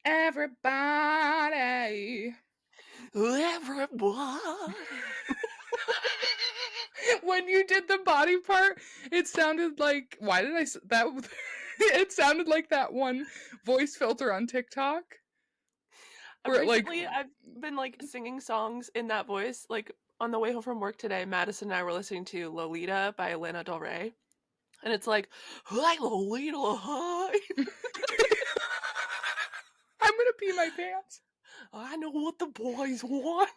Everybody. Everybody. When you did the body part, it sounded like, why did I that? It sounded like that one voice filter on TikTok where it like, Recently, I've been like singing songs in that voice. Like on the way home from work today, Madison and I were listening to Lolita by Lana Del Rey, and it's like, "Hi, Lolita, hi." I'm gonna pee my pants. I know what the boys want.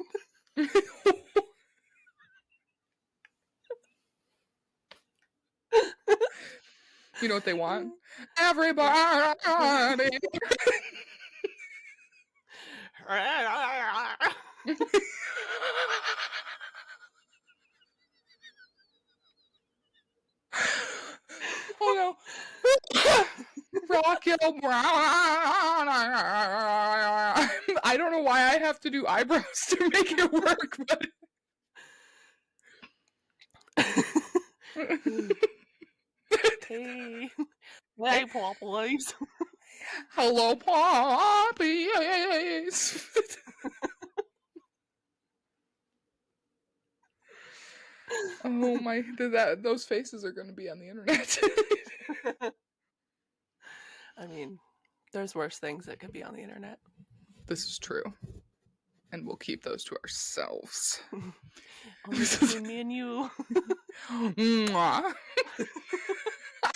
You know what they want? Everybody. Oh no. Rock your brown. I don't know why I have to do eyebrows to make it work, but Hey, hey, poppies. hello, puppies. Oh my! Those faces are going to be on the internet. I mean, there's worse things that could be on the internet. This is true, and we'll keep those to ourselves. Only between me and you. Mwah.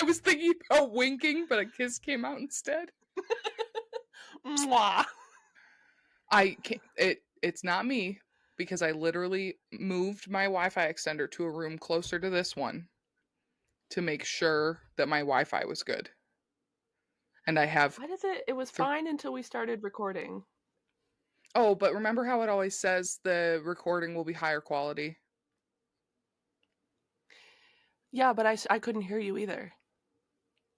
I was thinking about winking, but a kiss came out instead. Mwah. I can't. It's not me because I literally moved my Wi-Fi extender to a room closer to this one to make sure that my Wi-Fi was good. And I have Why does it? It was fine until we started recording. Oh, but remember how it always says the recording will be higher quality? Yeah, but I couldn't hear you either.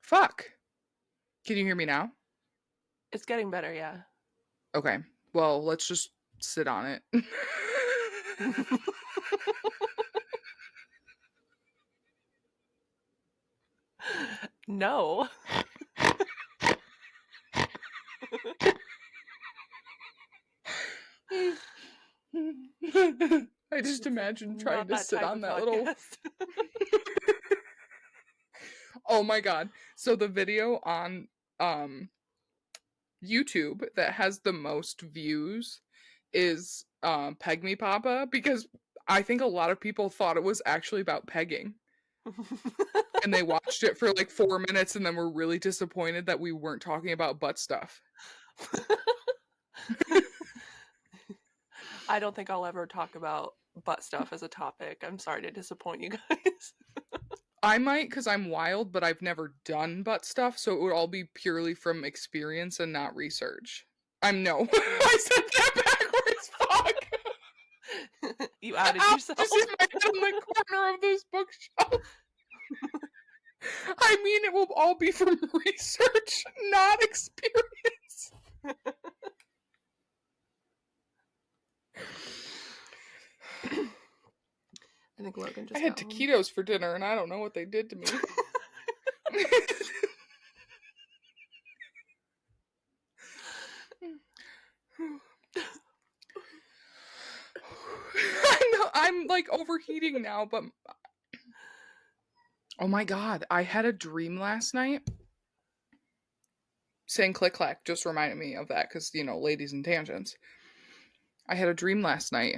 Fuck. Can you hear me now? It's getting better, yeah. Okay. Well, let's just sit on it. No. I just imagine trying Not to that sit type on of that little. podcast. Oh my god. So the video on YouTube that has the most views is Peg Me Papa, because I think a lot of people thought it was actually about pegging. And they watched it for like 4 minutes and then were really disappointed that we weren't talking about butt stuff. I don't think I'll ever talk about butt stuff as a topic. I'm sorry to disappoint you guys. I might because I'm wild, but I've never done butt stuff, so it would all be purely from experience and not research. I'm no. I said that backwards. Fuck. You outed Ow, yourself. just in my head in the corner of this bookshelf. I mean, it will all be from research, not experience. I think Logan just I had got home. taquitos for dinner, and I don't know what they did to me. I'm like overheating now, but oh my god, I had a dream last night. Saying click clack just reminded me of that because, you know, ladies and tangents. I had a dream last night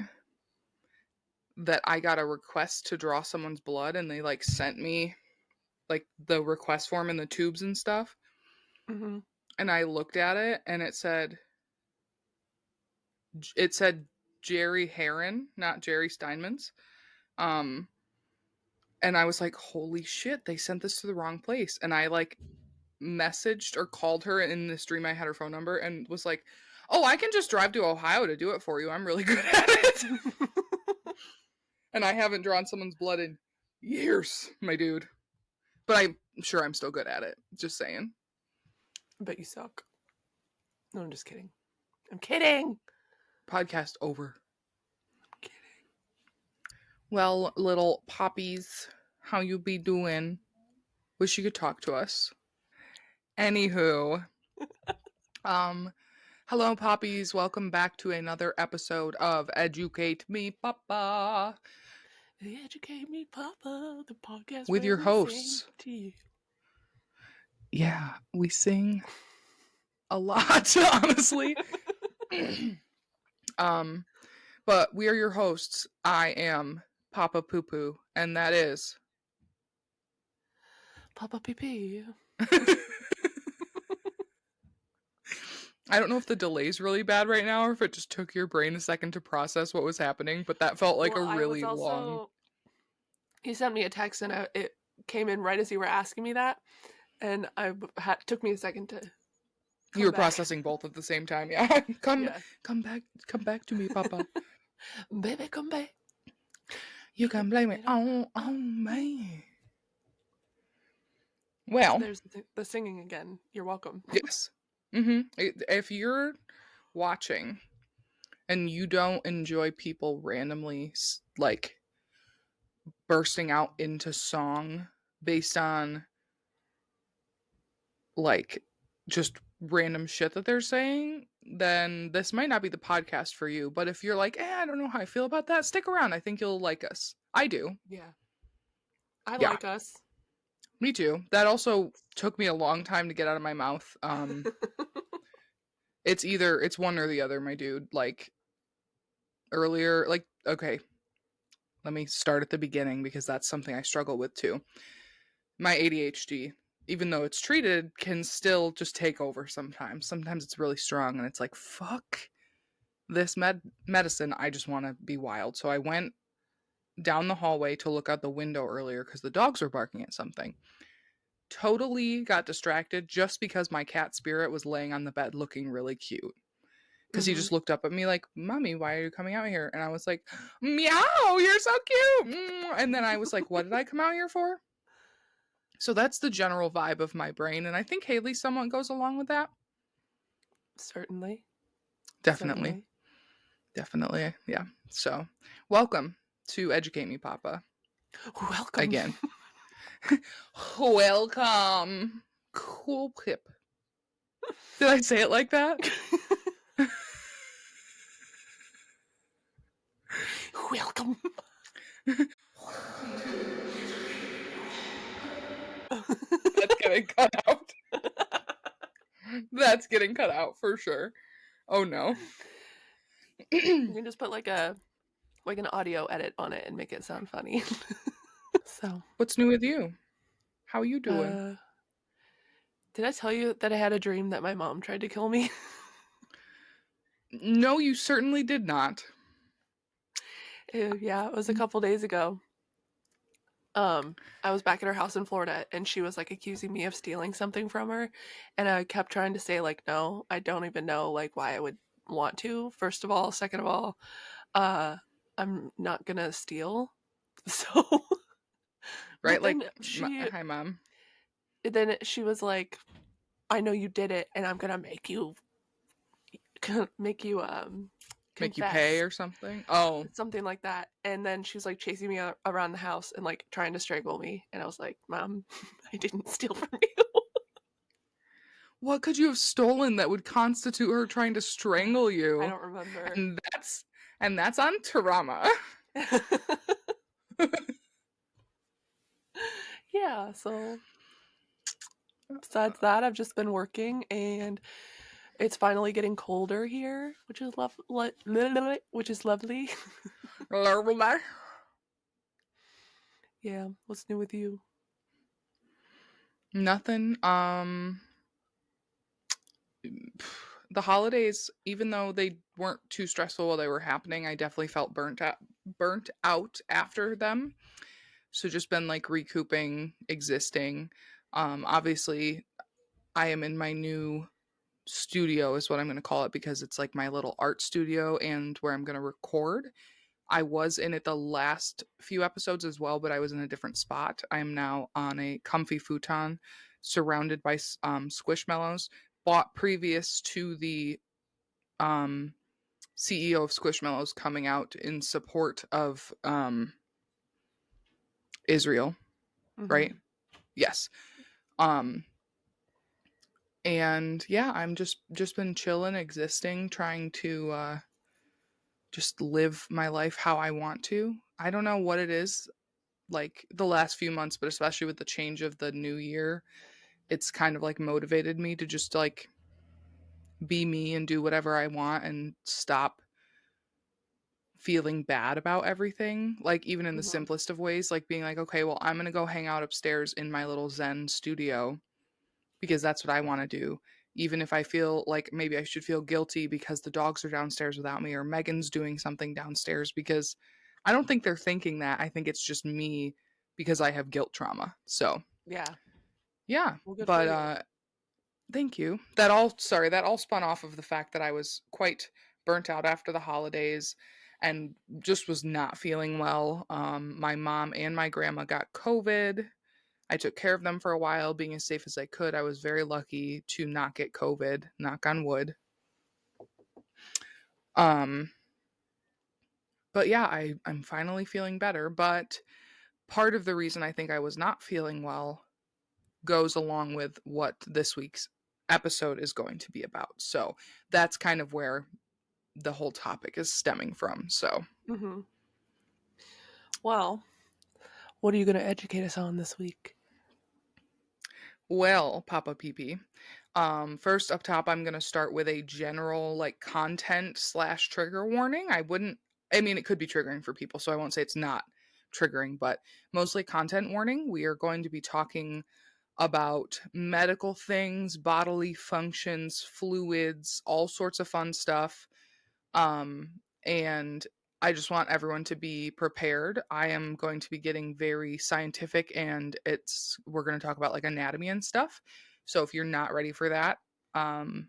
that I got a request to draw someone's blood, and they like sent me like the request form and the tubes and stuff. Mm-hmm. And I looked at it and it said Jerry Heron, not Jerry Steinman's. And I was like, holy shit, they sent this to the wrong place. And I like messaged or called her in this dream. I had her phone number and was like, oh, I can just drive to Ohio to do it for you. I'm really good at it. And I haven't drawn someone's blood in years, my dude. But I'm sure I'm still good at it. Just saying. But you suck. No, I'm just kidding. I'm kidding. Podcast over. I'm kidding. Well, little poppies, how you be doing? Wish you could talk to us. Anywho, Hello, poppies. Welcome back to another episode of Educate Me, Papa, Educate me, Papa, the podcast with where your we sing hosts. to you. Yeah, we sing a lot, honestly. um, but we are your hosts. I am Papa Poo Poo, and that is. Papa Pee Pee. I don't know if the delay's really bad right now or if it just took your brain a second to process what was happening, but that felt like Well, a I was really long. also. He sent me a text and it came in right as you were asking me that. And took me a second to You come were back. processing both at the same time. Yeah. come Yeah. come back to me, Papa. Baby, come back. You can blame it on me. Well, There's the singing again. You're welcome. yes. If you're watching and you don't enjoy people randomly like bursting out into song based on like just random shit that they're saying, then this might not be the podcast for you. But if you're like, I don't know how I feel about that, stick around. I think you'll like us. I do. Yeah. I Yeah, like us. me too. That also took me a long time to get out of my mouth. It's one or the other, my dude. Like earlier, like, okay, let me start at the beginning because that's something I struggle with too. My ADHD, even though it's treated, can still just take over sometimes. Sometimes it's really strong and it's like, fuck this medicine. I just want to be wild. So I went down the hallway to look out the window earlier because the dogs were barking at something. Totally got distracted just because my cat Spirit was laying on the bed looking really cute. Because he Hmm. just looked up at me like, Mommy, why are you coming out here? And I was like, Meow, you're so cute. And then I was like, what did I come out here for? So that's the general vibe of my brain. And I think Haley somewhat goes along with that. Certainly. Definitely. Certainly. Definitely. Yeah. So welcome to Educate Me, Papa. Welcome. Again. Welcome. Cool pip. Did I say it like that? Welcome. Welcome to Educate Me, Papa. That's getting cut out. That's getting cut out for sure. Oh no. You can just put like an audio edit on it and make it sound funny. So, What's new with you? How you doing? uh, did I tell you that I had a dream that my mom tried to kill me? No, you certainly did not. Yeah, it was a couple days ago. I was back at her house in Florida and she was like accusing me of stealing something from her, and I kept trying to say like, no, I don't even know like why I would want to. First of all, second of all, uh I'm not gonna steal. So, Right? but Like, hi, Mom. then she was like, I know you did it and I'm gonna make you Make you pay confess, or something? Oh. something like that. And then she was like chasing me around the house and like trying to strangle me, and I was like, Mom, I didn't steal from you. What could you have stolen that would constitute her trying to strangle I you? don't remember. And that's on trauma. Yeah, so besides that, I've just been working, and it's finally getting colder here, which is which is lovely. Yeah, what's new with you? Nothing. The holidays, even though they weren't too stressful while they were happening, I definitely felt burnt out after them. So just been like recouping, existing. Obviously I am in my new studio is what I'm going to call it because it's like my little art studio and where I'm going to record. I was in it the last few episodes as well, but I was in a different spot. I am now on a comfy futon surrounded by squishmallows bought previous to the um, CEO of Squishmallows coming out in support of Israel, Mm-hmm. right? Yes. Um, And yeah, I'm just been chilling, existing, trying to just live my life how I want to. I don't know what it is like the last few months, but especially with the change of the new year, it's kind of like motivated me to just like be me and do whatever I want and stop feeling bad about everything. Like even in the Hmm. simplest of ways, like being like, okay, well, I'm going to go hang out upstairs in my little Zen studio because that's what I want to do. Even if I feel like maybe I should feel guilty because the dogs are downstairs without me or Megan's doing something downstairs because I don't think they're thinking that. I think it's just me because I have guilt trauma. So, Yeah. yeah, Well, good for but you. thank you. That all spun off of the fact that I was quite burnt out after the holidays and just was not feeling well. My mom and my grandma got COVID. I took care of them for a while, being as safe as I could. I was very lucky to not get COVID, knock on wood. Um, but yeah, I'm finally feeling better. But part of the reason I think I was not feeling well goes along with what this week's episode is going to be about. So that's kind of where the whole topic is stemming from. So, Hmm. Well, what are you going to educate us on this week? well, Papa PP. First up top, I'm gonna start with a general like content slash trigger warning. I mean, it could be triggering for people, so I won't say it's not triggering, but mostly content warning. We are going to be talking about medical things, bodily functions, fluids, all sorts of fun stuff. And I just want everyone to be prepared. I am going to be getting very scientific and we're going to talk about like anatomy and stuff. So if you're not ready for that, um,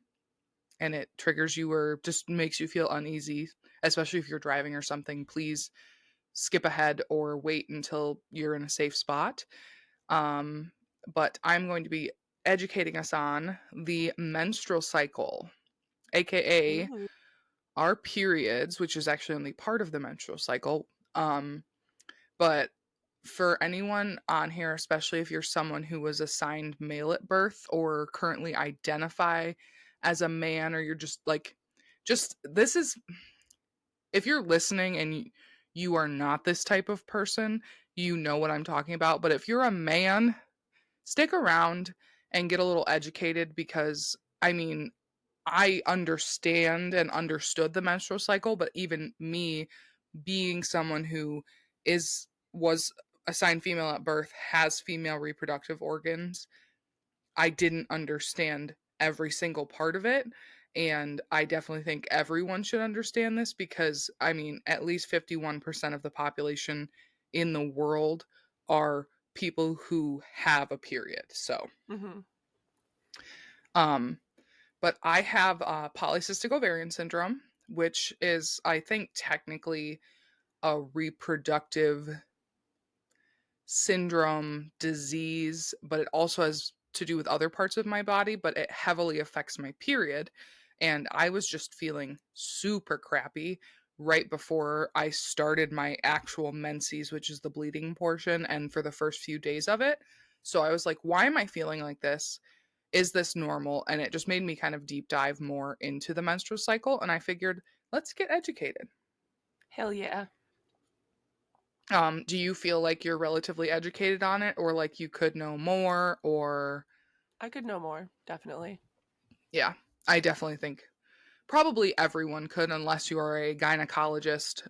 and it triggers you or just makes you feel uneasy, especially if you're driving or something, please skip ahead or wait until you're in a safe spot. Um, but I'm going to be educating us on the menstrual cycle, aka Ooh. our periods, which is actually only part of the menstrual cycle. But for anyone on here, especially if you're someone who was assigned male at birth or currently identify as a man, or you're just like, just this is, if you're listening and you are not this type of person, you know what I'm talking about. But if you're a man, stick around and get a little educated because I mean, I understand and understood the menstrual cycle, but even me being someone who was assigned female at birth, has female reproductive organs, I didn't understand every single part of it. And I definitely think everyone should understand this because, I mean, at least 51% of the population in the world are people who have a period. So, Hmm. um, but I have polycystic ovarian syndrome, which is, I think, technically a reproductive syndrome disease, but it also has to do with other parts of my body, but it heavily affects my period. And I was just feeling super crappy right before I started my actual menses, which is the bleeding portion, and for the first few days of it. So I was like, why am I feeling like this? Is this normal? And it just made me kind of deep dive more into the menstrual cycle. And I figured, let's get educated. Hell yeah. Do you feel like you're relatively educated on it or like you could know more or I could know more, definitely. yeah, I definitely think probably everyone could unless you are a gynecologist.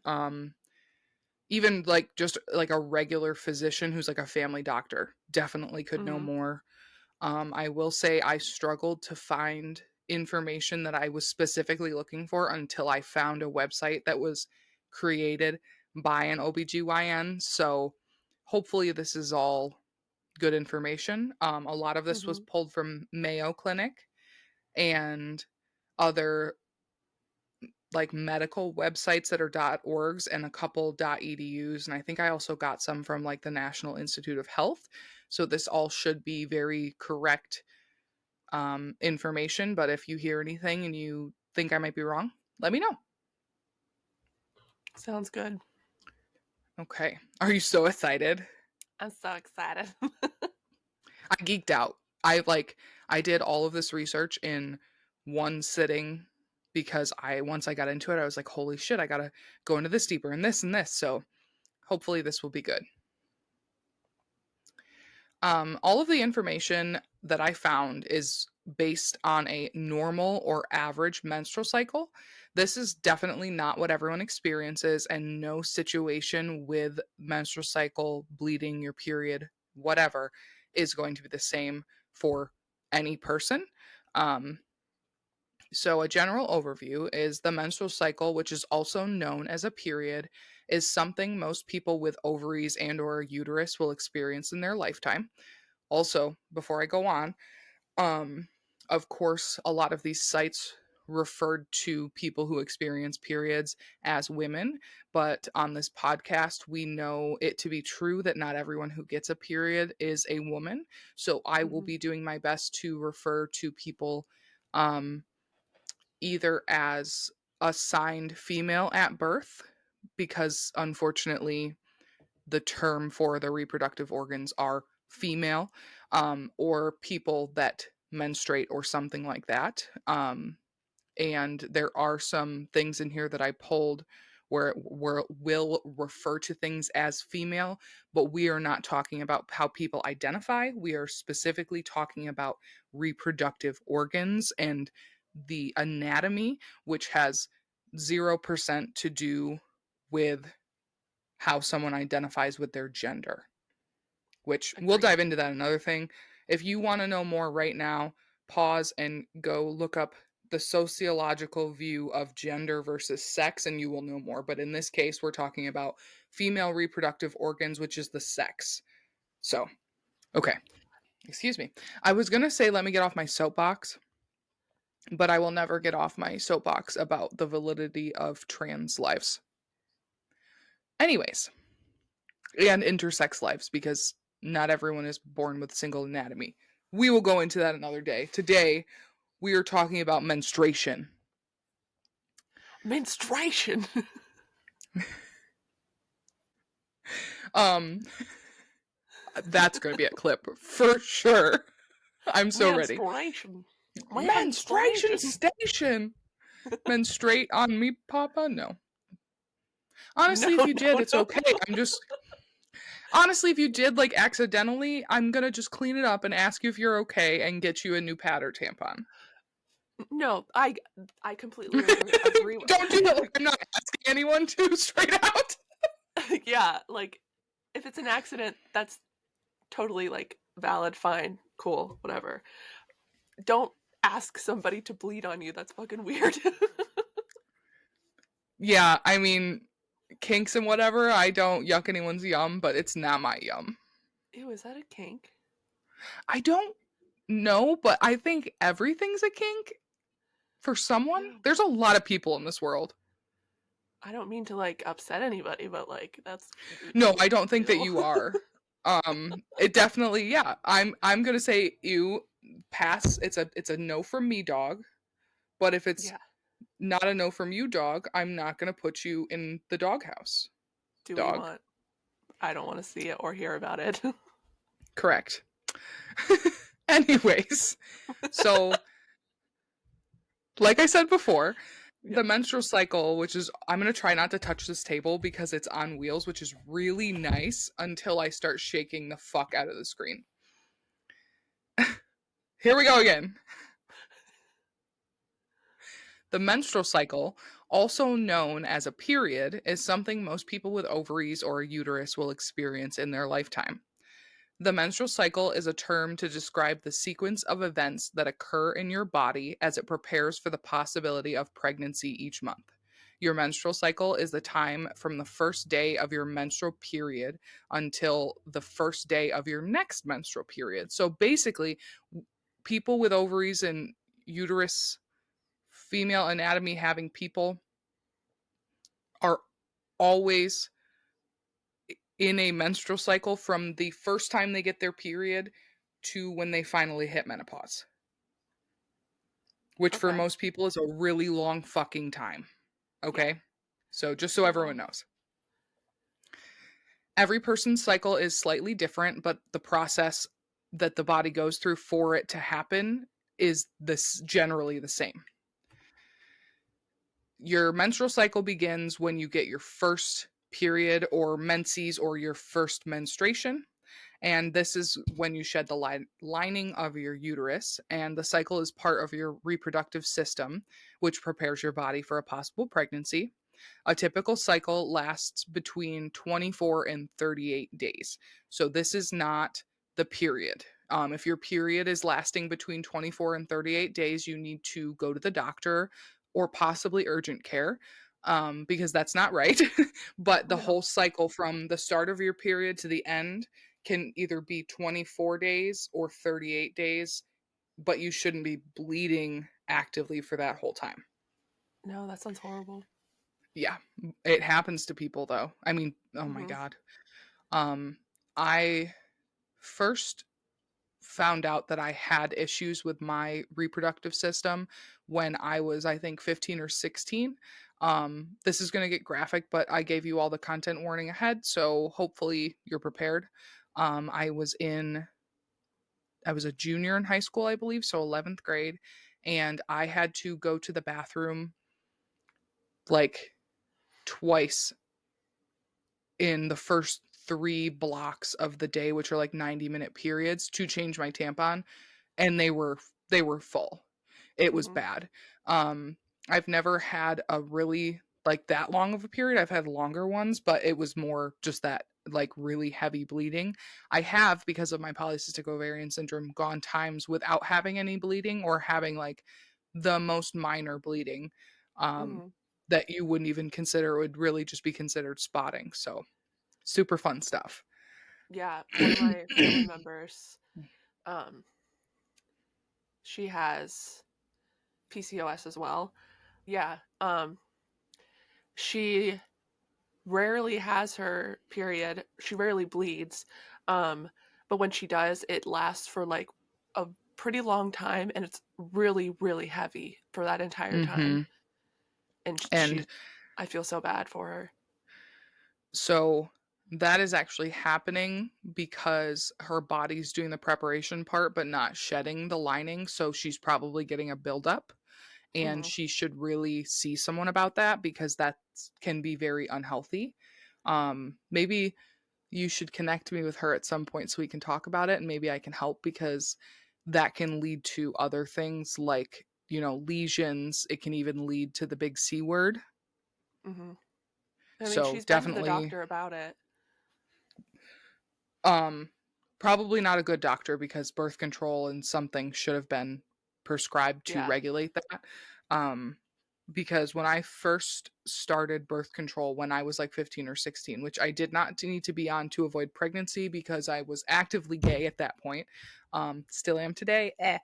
Even like just like a regular physician who's like a family doctor definitely could know Hmm. more. I will say I struggled to find information that I was specifically looking for until I found a website that was created by an OBGYN. So hopefully this is all good information. A lot of this was Hmm. pulled from Mayo Clinic and other like medical websites that are .orgs and a couple .edus, and I think I also got some from like the National Institute of Health. So this all should be very correct information. But if you hear anything and you think I might be wrong, let me know. Sounds good. Okay. Are you so excited? I'm so excited. I geeked out. I did all of this research in one sitting because I once I got into it, I was like, "Holy shit, I gotta go into this deeper and this and this." So hopefully this will be good. All of the information that I found is based on a normal or average menstrual cycle. This is definitely not what everyone experiences, and no situation with menstrual cycle, bleeding, your period, whatever, is going to be the same for any person. Um, so, a general overview is the menstrual cycle, which is also known as a period, is something most people with ovaries and or a uterus will experience in their lifetime. Also, before I go on, um, of course, a lot of these sites referred to people who experience periods as women, but on this podcast, we know it to be true that not everyone who gets a period is a woman. So I will Hmm. be doing my best to refer to people um, either as assigned female at birth, because unfortunately, the term for the reproductive organs are female, or people that menstruate or something like that. And there are some things in here that I pulled where it will refer to things as female, but we are not talking about how people identify. We are specifically talking about reproductive organs and the anatomy, which has 0% to do with how someone identifies with their gender, which we'll dive Agreed. into that another thing. If you want to know more right now, pause and go look up the sociological view of gender versus sex and you will know more. But in this case, we're talking about female reproductive organs, which is the sex. So, okay, excuse me. I was going to say, let me get off my soapbox, but I will never get off my soapbox about the validity of trans lives. Anyways, and intersex lives because not everyone is born with single anatomy. We will go into that another day. Today, we are talking about menstruation. Menstruation. Um, that's going to be a clip for sure. I'm so ready. Menstruation. Menstruation Menstruation. station. Menstruate on me, Papa? No. Honestly, if No, you no, did, it's no. okay. I'm just honestly, if you did like accidentally, I'm gonna just clean it up and ask you if you're okay and get you a new pad or tampon. No, I completely agree. Don't do that. Like I'm not asking anyone to straight out. Yeah, like if it's an accident, that's totally like valid, fine, cool, whatever. Don't ask somebody to bleed on you. That's fucking weird. Yeah, I mean, kinks and whatever, I don't yuck anyone's yum, but it's not my yum. Ew, is that a kink? I don't know, but I think everything's a kink for someone. Ew. There's a lot of people in this world. I don't mean to like upset anybody, but like that's No, I don't think that ew. you are. It definitely, yeah. I'm gonna say you pass. It's a no from me, dog. But if it's Yeah. not a no from you, dog, I'm not gonna put you in the doghouse, Do we dog. want I don't want to see it or hear about it. Correct. Anyways, so like I said before, Yeah. the menstrual cycle, which is, I'm going to try not to touch this table because it's on wheels, which is really nice until I start shaking the fuck out of the screen. Here we go again. The menstrual cycle, also known as a period, is something most people with ovaries or a uterus will experience in their lifetime. The menstrual cycle is a term to describe the sequence of events that occur in your body as it prepares for the possibility of pregnancy each month. Your menstrual cycle is the time from the first day of your menstrual period until the first day of your next menstrual period. So basically, people with ovaries and uterus, female anatomy having people are always in a menstrual cycle from the first time they get their period to when they finally hit menopause, which for Okay. most people is a really long fucking time. Yeah. Okay. So just so Super everyone long. knows, every person's cycle is slightly different, but the process that the body goes through for it to happen is this generally the same. Your menstrual cycle begins when you get your first period or menses or your first menstruation. And this is when you shed the lining of your uterus. And the cycle is part of your reproductive system, which prepares your body for a possible pregnancy. A typical cycle lasts between 24 and 38 days. So this is not the period. If your period is lasting between 24 and 38 days, you need to go to the doctor or possibly urgent care, because that's not right. But the No. whole cycle from the start of your period to the end can either be 24 days or 38 days, but you shouldn't be bleeding actively for that whole time. No, that sounds horrible. Yeah, it happens to people though. I mean, oh my Mhm. god. Um, I first found out that I had issues with my reproductive system when I was, I think, 15 or 16. This is going to get graphic, but I gave you all the content warning ahead, so hopefully you're prepared. Um, I was in, I was a junior in high school, I believe, so 11th grade, and I had to go to the bathroom like twice in the first 3 blocks of the day, which are like 90-minute periods, to change my tampon, and they were full. It was Mhm. bad. Um, I've never had a really, like, that long of a period. I've had longer ones, but it was more just that, like, really heavy bleeding. I have, because of my polycystic ovarian syndrome, gone times without having any bleeding or having, like, the most minor bleeding, um, Mhm. that you wouldn't even consider would really just be considered spotting, so super fun stuff. Yeah, one of my family members, um, she has PCOS as well. Yeah, she rarely has her period. She rarely bleeds. Um, but when she does, it lasts for like a pretty long time and it's really, really heavy for that entire time. Mhm, And and I feel so bad for her. so that is actually happening because her body's doing the preparation part, but not shedding the lining. So she's probably getting a buildup, and Hmm. she should really see someone about that because that can be very unhealthy. Maybe you should connect me with her at some point so we can talk about it, and maybe I can help because that can lead to other things like, lesions. It can even lead to the big C word. Hmm. I mean, So she's been to the definitely. doctor about it. Um, Probably not a good doctor because birth control and something should have been prescribed to Yeah. regulate that. Um, because when I first started birth control when I was like 15 or 16, which I did not need to be on to avoid pregnancy because I was actively gay at that point. Still am today. Eh.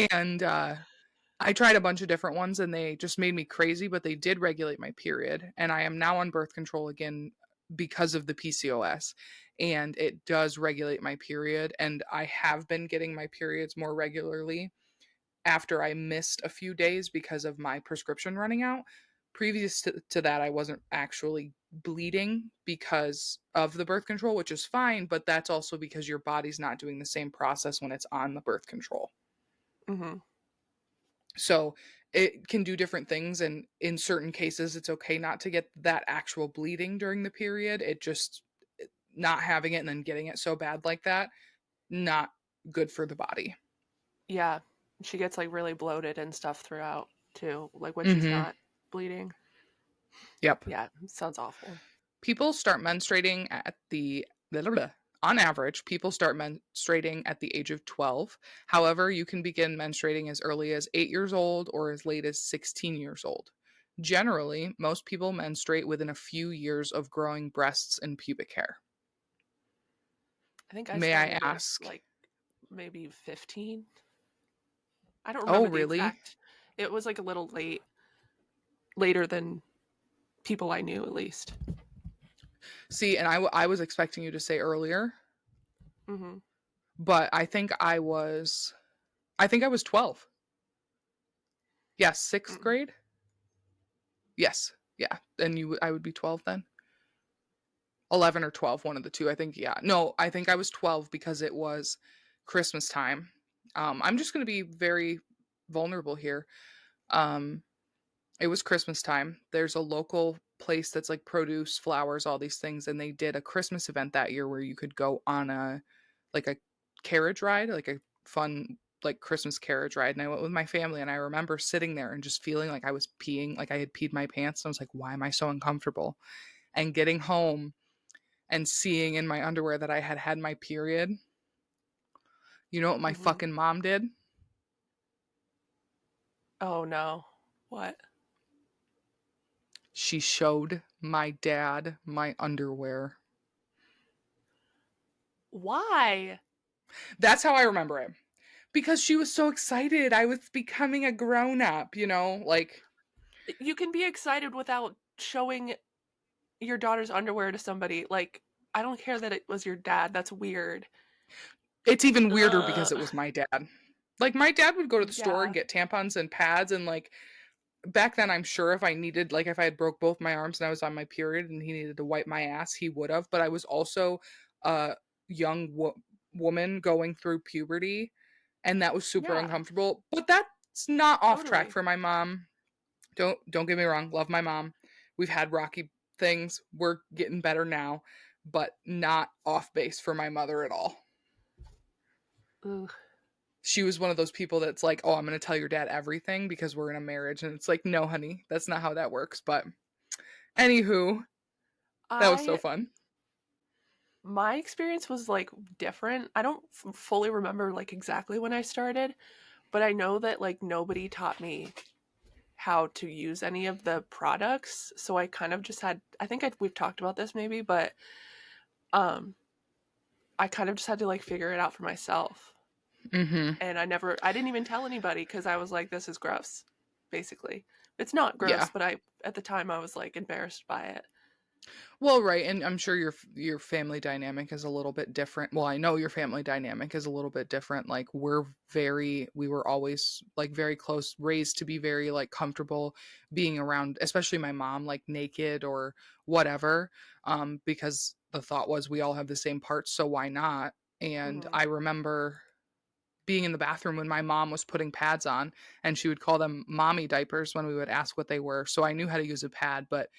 And I tried a bunch of different ones and they just made me crazy, but they did regulate my period. And I am now on birth control again because of the PCOS. And it does regulate my period. And I have been getting my periods more regularly after I missed a few days because of my prescription running out. Previous to that, I wasn't actually bleeding because of the birth control, which is fine, but that's also because your body's not doing the same process when it's on the birth control. Hmm. So it can do different things. And in certain cases, it's okay not to get that actual bleeding during the period. It just, not having it and then getting it so bad like that, not good for the body. Yeah. She gets like really bloated and stuff throughout too, like when she's Hmm. not bleeding. Yep. Yeah, sounds awful. People start menstruating at the, blah, blah, blah. On average, people start menstruating at the age of 12. However, you can begin menstruating as early as 8 years old or as late as 16 years old. Generally, most people menstruate within a few years of growing breasts and pubic hair. I think I May I started at ask? like maybe 15. I don't Oh, remember the really? exact. It was like a little later than people I knew at least. See, and I was expecting you to say earlier, Mhm. but I think I was 12. Yes, 6th Mm. grade? Yes. Yeah. And I would be 12 then. 11 or 12, one of the two. I think, yeah. No, I think I was 12 because it was Christmas time. I'm just going to be very vulnerable here. Um, it was Christmas time. There's a local place that's like produce, flowers, all these things, and they did a Christmas event that year where you could go on a carriage ride, like a fun like Christmas carriage ride. And I went with my family, and I remember sitting there and just feeling like I was peeing, like I had peed my pants. And I was like, why am I so uncomfortable? And getting home and seeing in my underwear that I had had my period. You know what my Hmm. fucking mom did? Oh no. What? She showed my dad my underwear. Why? That's how I remember it. Because she was so excited. I was becoming a grown up, like You can be excited without showing your daughter's underwear to somebody. Like, I don't care that it was your dad. That's weird. it's even weirder because it Ugh. was my dad. Like my dad would go to the store and Yeah. get tampons and pads and like back then I'm sure if I needed like if I had broke both my arms and I was on my period and he needed to wipe my ass, he would have, but I was also a young woman going through puberty and that was super Yeah. uncomfortable. But that's not off track Totally. for my mom. Don't get me wrong, love my mom. We've had rocky things. We're getting better now, but not off base for my mother at all. Ugh. She was one of those people that's like, "Oh, I'm going to tell your dad everything because we're in a marriage." And it's like, "No, honey, that's not how that works." But anywho, that was so I fun. My experience was like different. I don't fully remember like exactly when I started, but I know that like nobody taught me how to use any of the products, so I kind of just had we've talked about this maybe, but um I kind of just had to like figure it out for myself. Mhm. And I didn't even tell anybody cuz I was like this is gross basically. It's not Yeah. gross, but I at the time I was like embarrassed by it. Well, right, and I'm sure your family dynamic is a little bit different. Well, I know your family dynamic is a little bit different. Like we were always like very close, raised to be very like comfortable being around, especially my mom, like naked or whatever. Because the thought was we all have the same parts, so why not? And Mhm. I remember being in the bathroom when my mom was putting pads on and she would call them mommy diapers when we would ask what they were. So I knew how to use a pad, but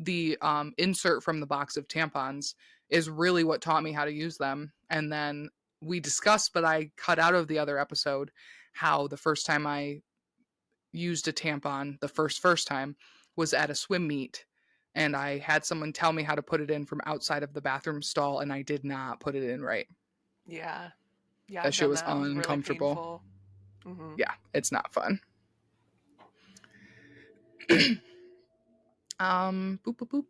the insert from the box of tampons is really what taught me how to use them. And then we discussed, but I cut out of the other episode how the first time I used a tampon, the first time, was at a swim meet. And I had someone tell me how to put it in from outside of the bathroom stall, and I did not put it in right. Yeah. Yeah, That I've shit done was that. It was really uncomfortable. painful. Mhm. Yeah, it's not fun. Boop, boop, boop.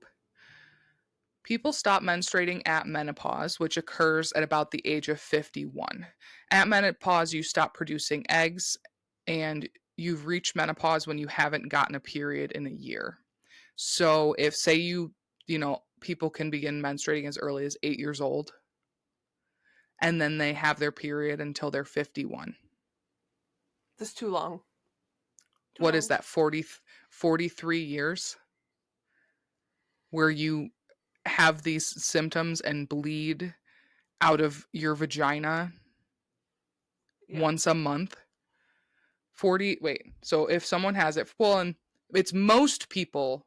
People stop menstruating at menopause, which occurs at about the age of 51. At menopause, you stop producing eggs, and you've reached menopause when you haven't gotten a period in a year. So, if, say, people can begin menstruating as early as 8 years old, and then they have their period until they're 51. This is too long. Too What is long. that, 43 years where you have these symptoms and bleed out of your vagina Yeah. once a month. 40, wait. So if someone has it, well, and it's most people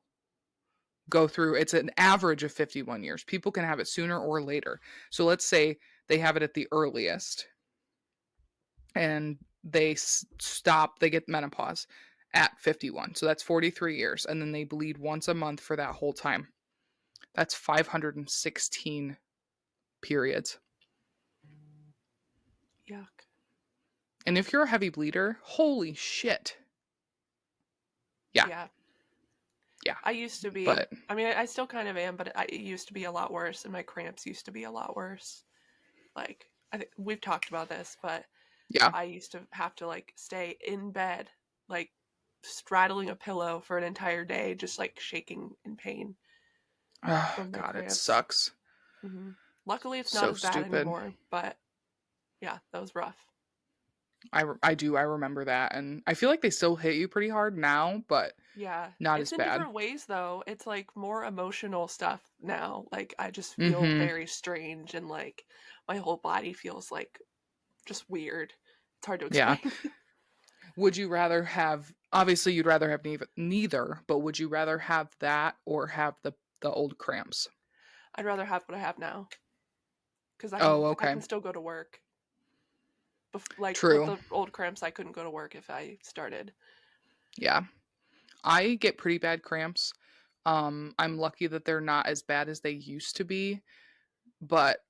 go through, it's an average of 51 years. People can have it sooner or later. So let's say they have it at the earliest and they get menopause at 51. So that's 43 years. And then they bleed once a month for that whole time. That's 516 periods. Yuck. And if you're a heavy bleeder, holy shit. Yeah, Yeah. yeah. I used to be. But I mean, I still kind of am, but it used to be a lot worse, and my cramps used to be a lot worse. Like, I think we've talked about this, but yeah. I used to have to like stay in bed, like straddling a pillow for an entire day, just like shaking in pain Oh, from my God, it cramps. sucks. Hmm. Luckily, it's not So as bad stupid. anymore, but yeah, that was rough. I do, I remember that, and I feel like they still hit you pretty hard now, but Yeah. not It's as in bad. different ways though. It's like more emotional stuff now. Like I just feel Mhm. very strange and like my whole body feels like just weird. It's hard to Yeah. explain. Would you rather have obviously, you'd rather have neither, but would you rather have that or have the old cramps? I'd rather have what I have now because Oh, I okay. can still go to work. Like with True. the old cramps, I couldn't go to work if I started. Yeah. I get pretty bad cramps. I'm lucky that they're not as bad as they used to be, but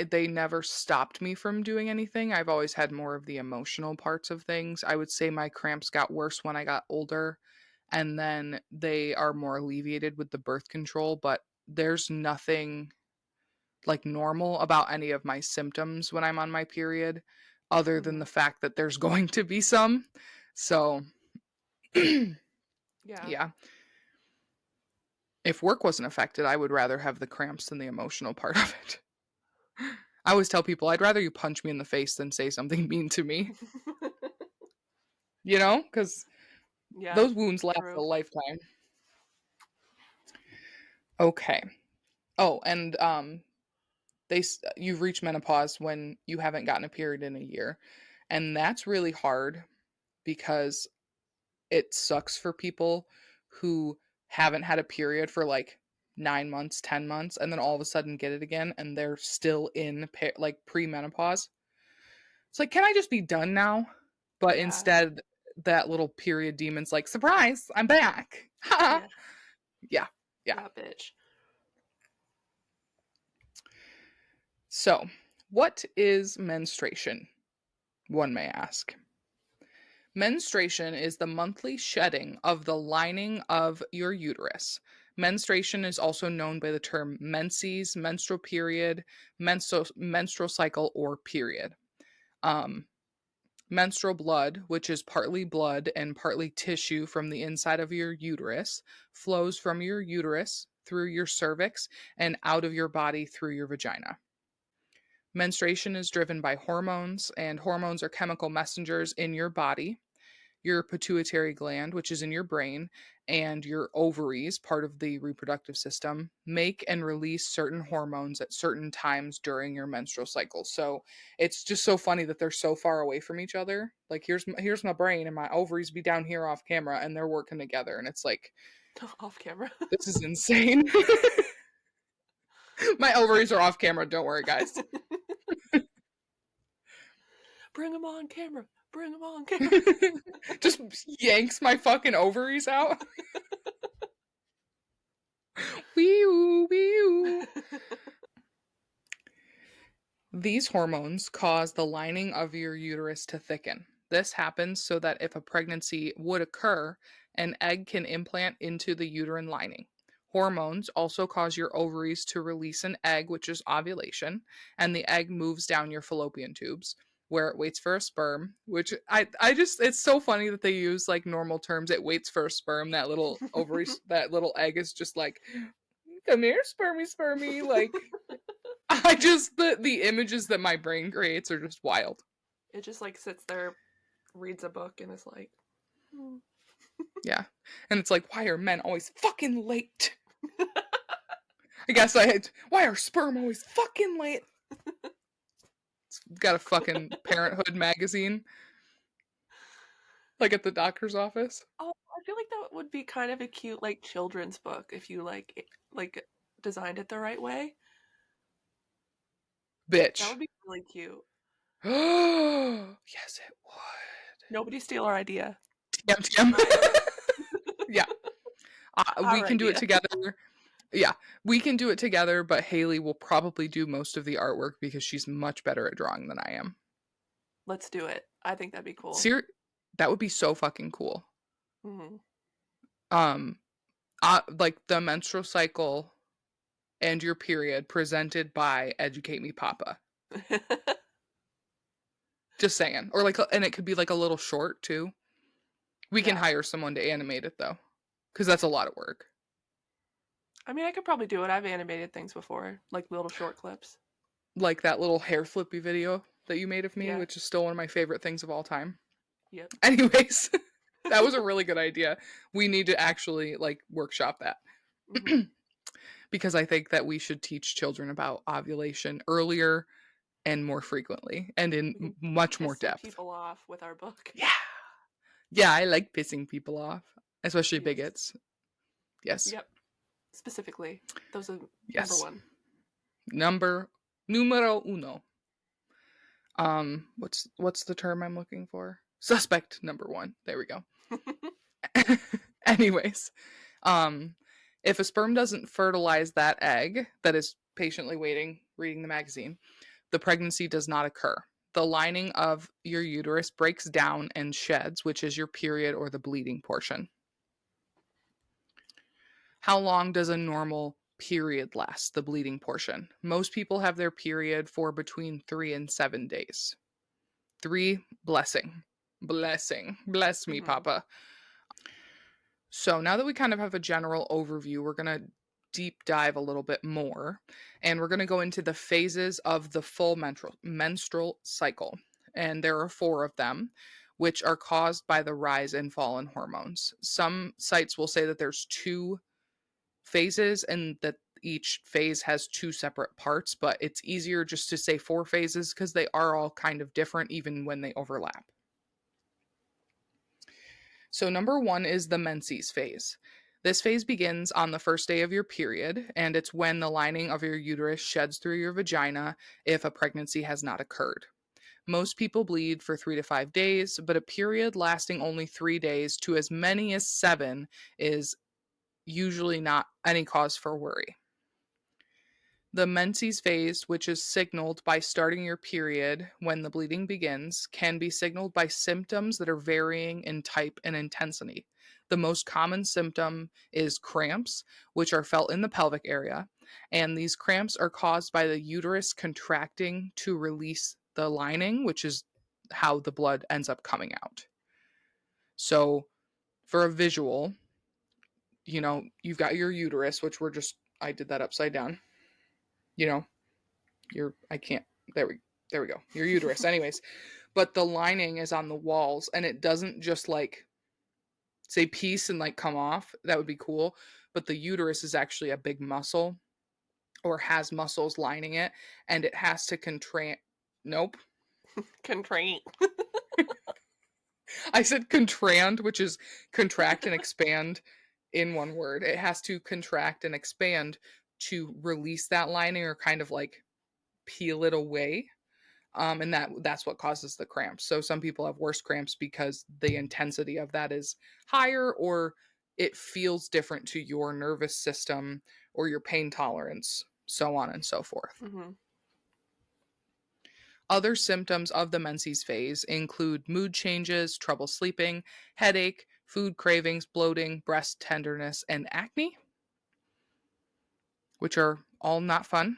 they never stopped me from doing anything. I've always had more of the emotional parts of things. I would say my cramps got worse when I got older, and then they are more alleviated with the birth control, but there's nothing like normal about any of my symptoms when I'm on my period other than Hmm. the fact that there's going to be some. So, Yeah. yeah. If work wasn't affected, I would rather have the cramps than the emotional part of it. I always tell people I'd rather you punch me in the face than say something mean to me, you know, because Yeah. those wounds last a True. lifetime. Okay. Oh, and you've reached menopause when you haven't gotten a period in a year, and that's really hard because it sucks for people who haven't had a period for like 9 months, 10 months, and then all of a sudden get it again, and they're still in like premenopause. It's like, can I just be done now? But Yeah. instead, that little period demon's like, surprise, I'm back. Ha! Yeah. Yeah, yeah. That bitch. So, what is menstruation? One may ask. Menstruation is the monthly shedding of the lining of your uterus. Menstruation is also known by the term menses, menstrual period, menstrual cycle, or period. Um, Menstrual blood, which is partly blood and partly tissue from the inside of your uterus, flows from your uterus through your cervix and out of your body through your vagina. Menstruation is driven by hormones, and hormones are chemical messengers in your body. Your pituitary gland, which is in your brain, and your ovaries, part of the reproductive system, make and release certain hormones at certain times during your menstrual cycle. So it's just so funny that they're so far away from each other. Like here's my brain and my ovaries be down here off camera, and they're working together, and it's like Off camera. this is insane. My ovaries are off camera. Don't worry, guys. Bring him on camera. Bring him on camera. Just yanks my fucking ovaries out. Wee wee. These hormones cause the lining of your uterus to thicken. This happens so that if a pregnancy would occur, an egg can implant into the uterine lining. Hormones also cause your ovaries to release an egg, which is ovulation, and the egg moves down your fallopian tubes where it waits for a sperm, which I just, it's so funny that they use like normal terms. It waits for a sperm. That little ovary, that little egg is just like, come here, spermy, spermy. Like, I just the images that my brain creates are just wild. It just like sits there, reads a book, and is like, "Hmm." Yeah. And it's like, why are men always fucking late? I guess I had why are sperm always fucking late? It's got a fucking parenthood magazine, like at the doctor's office. Oh, I feel like that would be kind of a cute like children's book if you like designed it the right way. That Bitch. would be really cute. Yes, it would. Nobody steal our idea. TM TM. Yeah. We Our can do it idea. together. Yeah, we can do it together, but Haley will probably do most of the artwork because she's much better at drawing than I am. Let's do it. I think that'd be cool. That would be so fucking cool. Hmm. Um, like the menstrual cycle and your period presented by Educate Me Papa. Just saying, or like, and it could be like a little short too. We can Yeah. hire someone to animate it though, because that's a lot of work. I mean, I could probably do it. I've animated things before, like little short clips. Like that little hair flippy video. that you made of me, Yeah. which is still one of my favorite things of all time. Yep. Anyways, that was a really good idea. We need to actually like workshop that. Hmm. Because I think that we should teach children about ovulation earlier and more frequently and in We can much more piss some depth. people off with our book. Yeah. Yeah, I like pissing people off, especially Yes. bigots. Yes. Yep. Specifically, those are number Yes. one. Number numero uno. What's the term I'm looking for? Suspect number 1. There we go. Anyways, um if a sperm doesn't fertilize that egg that is patiently waiting reading the magazine, the pregnancy does not occur. The lining of your uterus breaks down and sheds, which is your period or the bleeding portion. How long does a normal period last, the bleeding portion? Most people have their period for between 3 and 7 days. 3, blessing. Blessing. Bless me, Hmm. Papa. So now that we kind of have a general overview, we're going to deep dive a little bit more, and we're going to go into the phases of the full menstrual cycle. And there are 4 of them, which are caused by the rise and fall in hormones. Some sites will say that there's 2 phases and that each phase has 2 separate parts, but it's easier just to say 4 phases because they are all kind of different even when they overlap. So, number 1 is the menses phase. This phase begins on the first day of your period, and it's when the lining of your uterus sheds through your vagina if a pregnancy has not occurred. Most people bleed for 3 to 5 days, but a period lasting only 3 days to as many as 7 is usually not any cause for worry. The menses phase, which is signaled by starting your period when the bleeding begins, can be signaled by symptoms that are varying in type and intensity. The most common symptom is cramps, which are felt in the pelvic area, and these cramps are caused by the uterus contracting to release the lining, which is how the blood ends up coming out. So, for a visual, you've got your uterus, which I did that upside down, you know, I can't there we go. Your uterus anyways. But the lining is on the walls and it doesn't just like say peace and like come off. That would be cool, but the uterus is actually a big muscle or has muscles lining it and it has to contract. Nope. Contraint. I said contrand, which is contract and expand in one word. It has to contract and expand to release that lining or kind of like peel it away. And that's what causes the cramps. So some people have worse cramps because the intensity of that is higher or it feels different to your nervous system or your pain tolerance, so on and so forth. Hmm. Other symptoms of the menses phase include mood changes, trouble sleeping, headache, food cravings, bloating, breast tenderness, and acne, which are all not fun.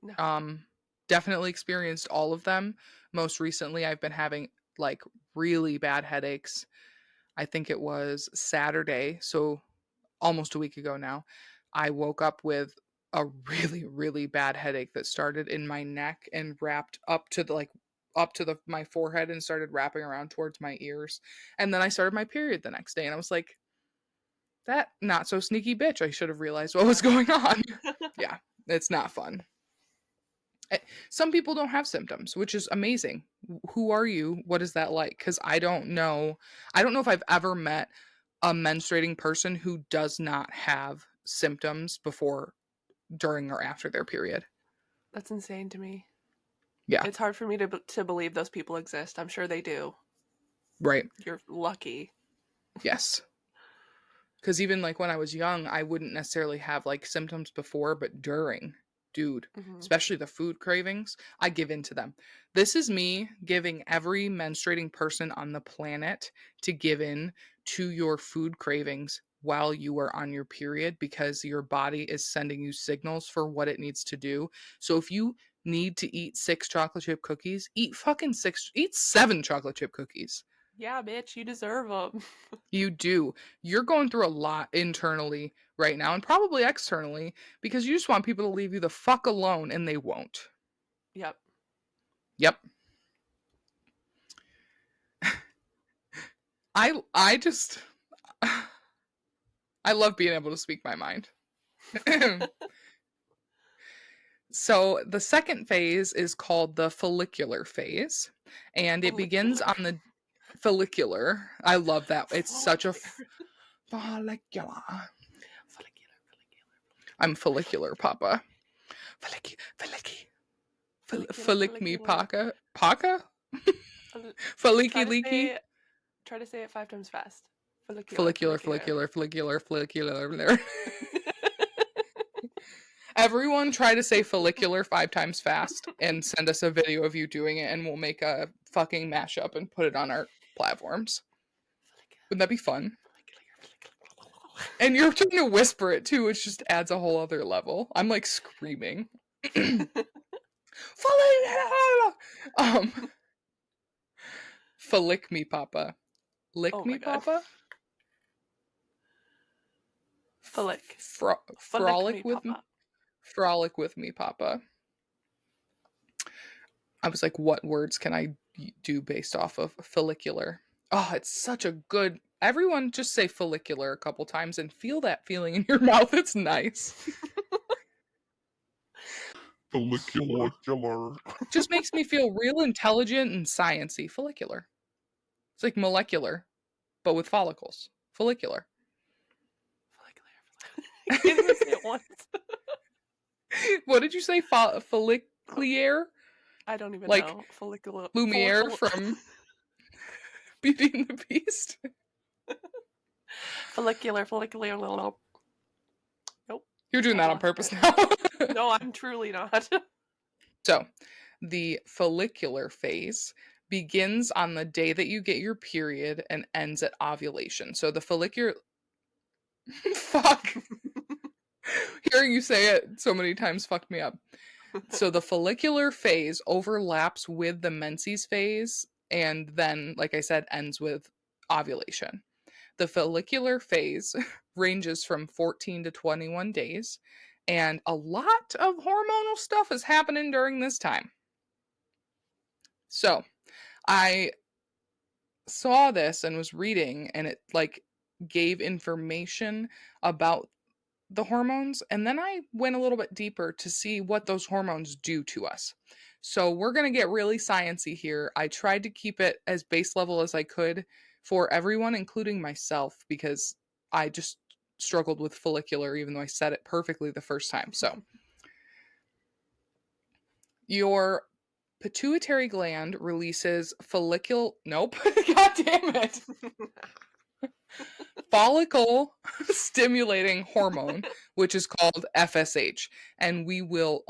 No. Um, Definitely experienced all of them. Most recently, I've been having like really bad headaches. I think it was Saturday, so almost a week ago now. I woke up with a really, really bad headache that started in my neck and wrapped up to my forehead and started wrapping around towards my ears. And then I started my period the next day and I was like, that not so sneaky bitch. I should have realized what was Yeah. going on. Yeah, it's not fun. Some people don't have symptoms, which is amazing. Who are you? What is that like? Because I don't know. I don't know if I've ever met a menstruating person who does not have symptoms before, during, or after their period. That's insane to me. Yeah, It's hard for me to believe those people exist. I'm sure they do. right. You're lucky. Yes. Because even like when I was young, I wouldn't necessarily have like symptoms before, but during, dude, Hmm. especially the food cravings, I give in to them. This is me giving every menstruating person on the planet to give in to your food cravings while you are on your period because your body is sending you signals for what it needs to do. So if you need to eat 6 chocolate chip cookies, eat 7 chocolate chip cookies. Yeah, bitch, you deserve them. You do. You're going through a lot internally right now and probably externally because you just want people to leave you the fuck alone and they won't. Yep. Yep. I just I love being able to speak my mind. So the second phase is called the follicular phase, and it begins Follicular. on the follicular. I love that. It's such a Follicular. follicular. Follicular. I'm follicular, Papa. Follicky, follicky, Follicular. follick me, Follicular. Paka. Paka? Folli- Follicky Try to leaky? say try to say it 5 times fast. Follicular. Follicular, Follicular. follicular, follicular, follicular. Everyone try to say follicular 5 times fast and send us a video of you doing it, and we'll make a fucking mashup and put it on our platforms. Wouldn't that be fun? And you're trying to whisper it too, which just adds a whole other level. I'm like screaming. um, Flick me, Papa. Lick Oh me, my god. Papa. Flick. Flick me, Frolic with papa. frolic with me, Papa. I was like, what words can I do based off of follicular? Oh, it's such a good. Everyone just say follicular a couple times and feel that feeling in your mouth. It's nice. Follicular. Just makes me feel real intelligent and sciency. Follicular. It's like molecular, but with follicles. Follicular. Follicular. I can't even say it once. What did you say? Follicular? I don't even Like know. Follicular. Lumiere from Beauty and the Beast? Follicular. Follicular. Nope. You're doing I that on lost purpose it. now. No, I'm truly not. So, the follicular phase begins on the day that you get your period and ends at ovulation. So, the follicular. Fuck. Hearing you say it so many times fucked me up. So, the follicular phase overlaps with the menses phase and then, like I said, ends with ovulation. The follicular phase ranges from 14 to 21 days, and a lot of hormonal stuff is happening during this time. So, I saw this and was reading, and it like gave information about the hormones, and then I went a little bit deeper to see what those hormones do to us. So we're going to get really sciencey here. I tried to keep it as base level as I could for everyone, including myself, because I just struggled with follicular even though I said it perfectly the first time. So your pituitary gland releases follicle nope. God damn it. Follicle stimulating hormone, which is called FSH. And we will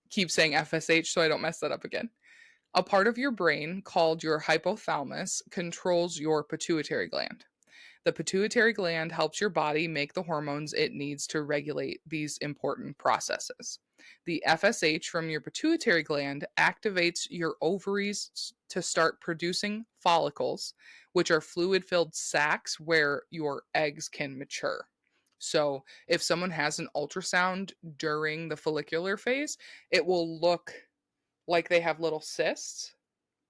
keep saying FSH so I don't mess that up again. A part of your brain called your hypothalamus controls your pituitary gland. The pituitary gland helps your body make the hormones it needs to regulate these important processes. The FSH from your pituitary gland activates your ovaries to start producing follicles, which are fluid filled sacs where your eggs can mature. So, if someone has an ultrasound during the follicular phase, it will look like they have little cysts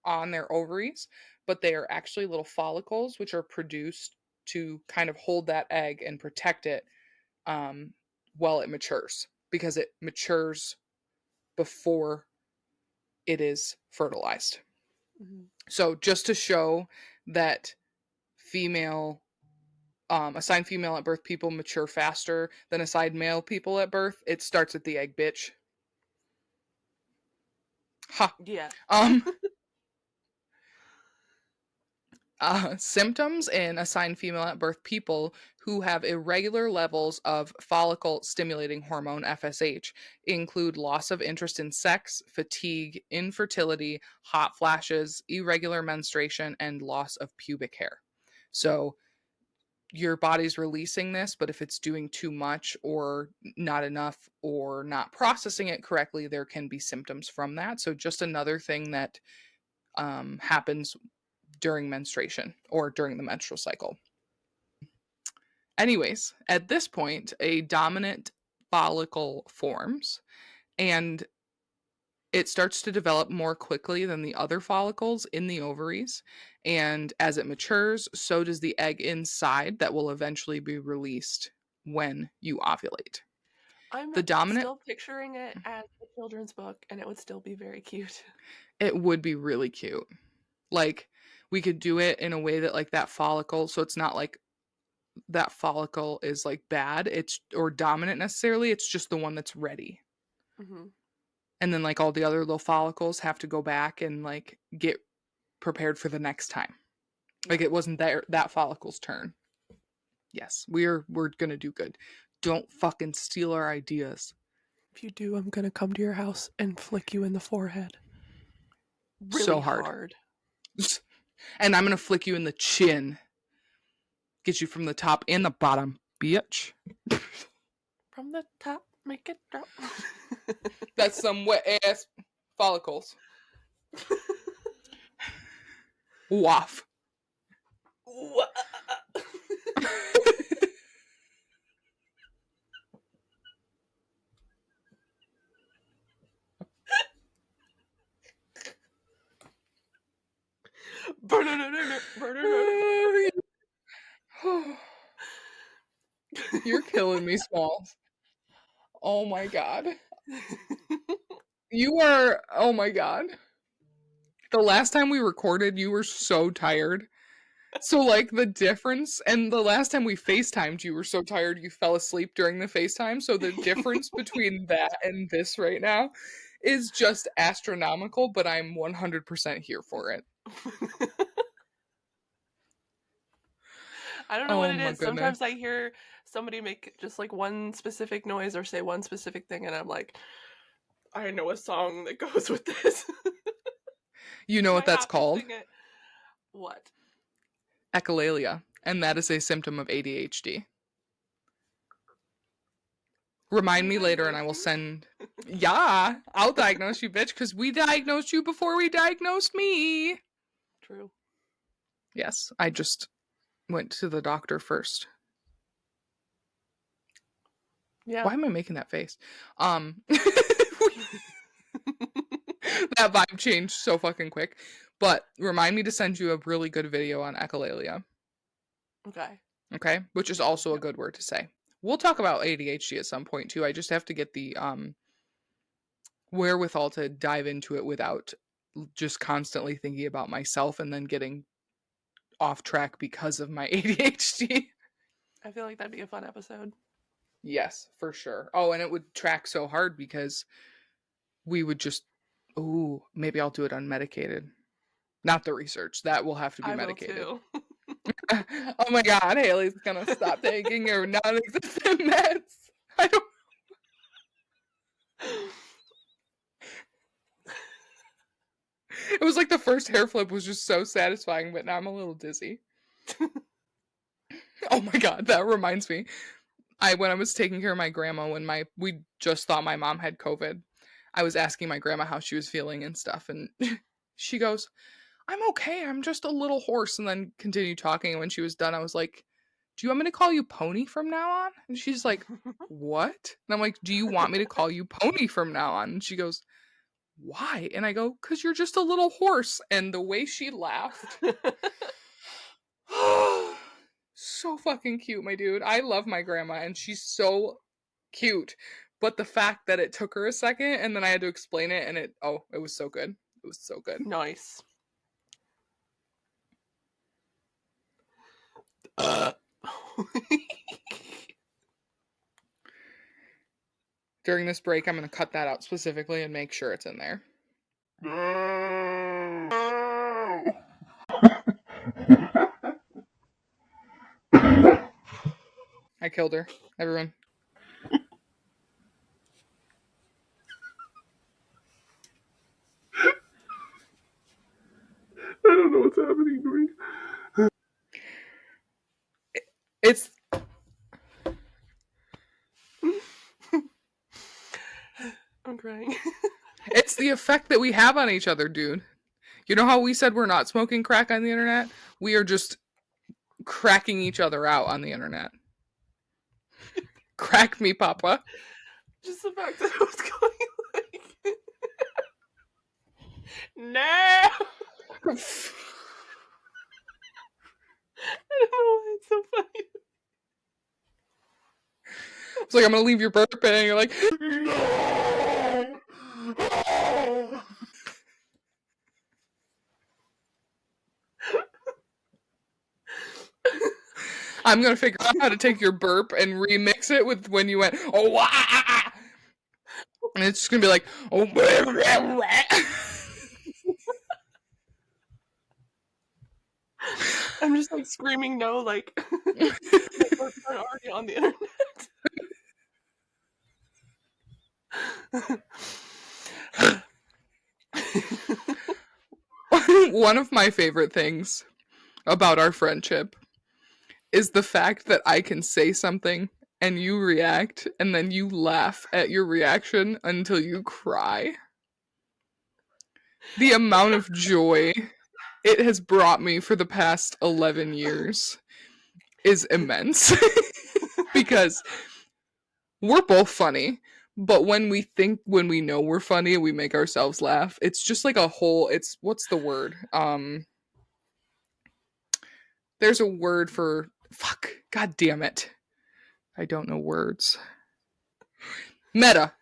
on their ovaries, but they are actually little follicles which are produced to kind of hold that egg and protect it um, while it matures because it matures before it is fertilized. Mhm. So just to show that female assigned female at birth people mature faster than assigned male people at birth, it starts at the egg, bitch. Ha. Yeah. Um symptoms in assigned female at birth people who have irregular levels of follicle stimulating hormone FSH include loss of interest in sex, fatigue, infertility, hot flashes, irregular menstruation, and loss of pubic hair. So, your body's releasing this, but if it's doing too much or not enough or not processing it correctly, there can be symptoms from that. So, just another thing that happens during menstruation or during the menstrual cycle. Anyways, at this point, a dominant follicle forms, and it starts to develop more quickly than the other follicles in the ovaries. And as it matures, so does the egg inside that will eventually be released when you ovulate. I'm The dominant, still picturing it as a children's book, and it would still be very cute. it would be really cute. Like, we could do it in a way that, like, that follicle, so it's not like that follicle is like bad, it's or dominant necessarily, it's just the one that's ready. Mm-hmm. And then like all the other little follicles have to go back and like get prepared for the next time. Yeah. Like it wasn't that follicle's turn. Yes, we're gonna do good. Don't fucking steal our ideas. If you do, I'm gonna come to your house and flick you in the forehead. Really So hard. And I'm gonna flick you in the chin. Get you from the top and the bottom, bitch. From the top, make it drop. That's some wet ass follicles. Waff. You're killing me, Smalls. Oh my god. You are, oh my god. The last time we recorded, you were so tired. So, like, the difference, and the last time we FaceTimed, you were so tired you fell asleep during the FaceTime. So, the difference between that and this right now is just astronomical, but I'm 100% here for it. I don't know what Oh it my is. goodness. Sometimes I hear somebody make just like one specific noise or say one specific thing, and I'm like, I know a song that goes with this. You know what I that's have to called? sing it. What? Echolalia, and that is a symptom of ADHD. Remind Can me you later and diagnose I will me? send. Yeah, I'll diagnose you, bitch, because we diagnosed you before we diagnosed me. True. Yes, I just went to the doctor first. Yeah. Why am I making that face? That vibe changed so fucking quick. But remind me to send you a really good video on echolalia. Okay. Okay? Which is also a Yep. good word to say. We'll talk about ADHD at some point too. I just have to get the wherewithal to dive into it without just constantly thinking about myself and then getting off track because of my ADHD. I feel like that'd be a fun episode. Yes, for sure. Oh, and it would track so hard because we would just, ooh, maybe I'll do it unmedicated. Not the research. That will have to be I will medicated. too. Oh my god, Haley's gonna stop taking her non-existent meds. I don't. It was like the first hair flip was just so satisfying, but now I'm a little dizzy. Oh my god, that reminds me. When I was taking care of my grandma when we just thought my mom had COVID, I was asking my grandma how she was feeling and stuff, and she goes, "I'm okay. I'm just a little hoarse," and then continued talking. And when she was done, I was like, "Do you want me to call you Pony from now on?" And she's like, "What?" And I'm like, "Do you want me to call you Pony from now on?" And she goes, "Why?" And I go, "'Cause you're just a little horse." And the way she laughed. So fucking cute, my dude. I love my grandma and she's so cute. But the fact that it took her a second and then I had to explain it and it was so good. It was so good. Nice. During this break, I'm going to cut that out specifically and make sure it's in there. No! I killed her. Everyone. I don't know what's happening to me. It's I'm crying. it's the effect that we have on each other, dude. You know how we said we're not smoking crack on the internet? We are just cracking each other out on the internet. Crack me, Papa. Just the fact that I was going like No! I don't know why it's so funny. It's like, I'm gonna leave your burp in, and you're like, No! I'm gonna figure out how to take your burp and remix it with when you went, oh, wah, ah, ah. And it's just gonna be like, oh, blah, blah, blah. I'm just like screaming no, like my burps are already on the internet. One of my favorite things about our friendship is the fact that I can say something and you react and then you laugh at your reaction until you cry. The amount of joy it has brought me for the past 11 years is immense. Because we're both funny, but when we know we're funny and we make ourselves laugh, it's just like a whole, it's, what's the word? There's a word for, fuck, god damn it. I don't know words. Meta.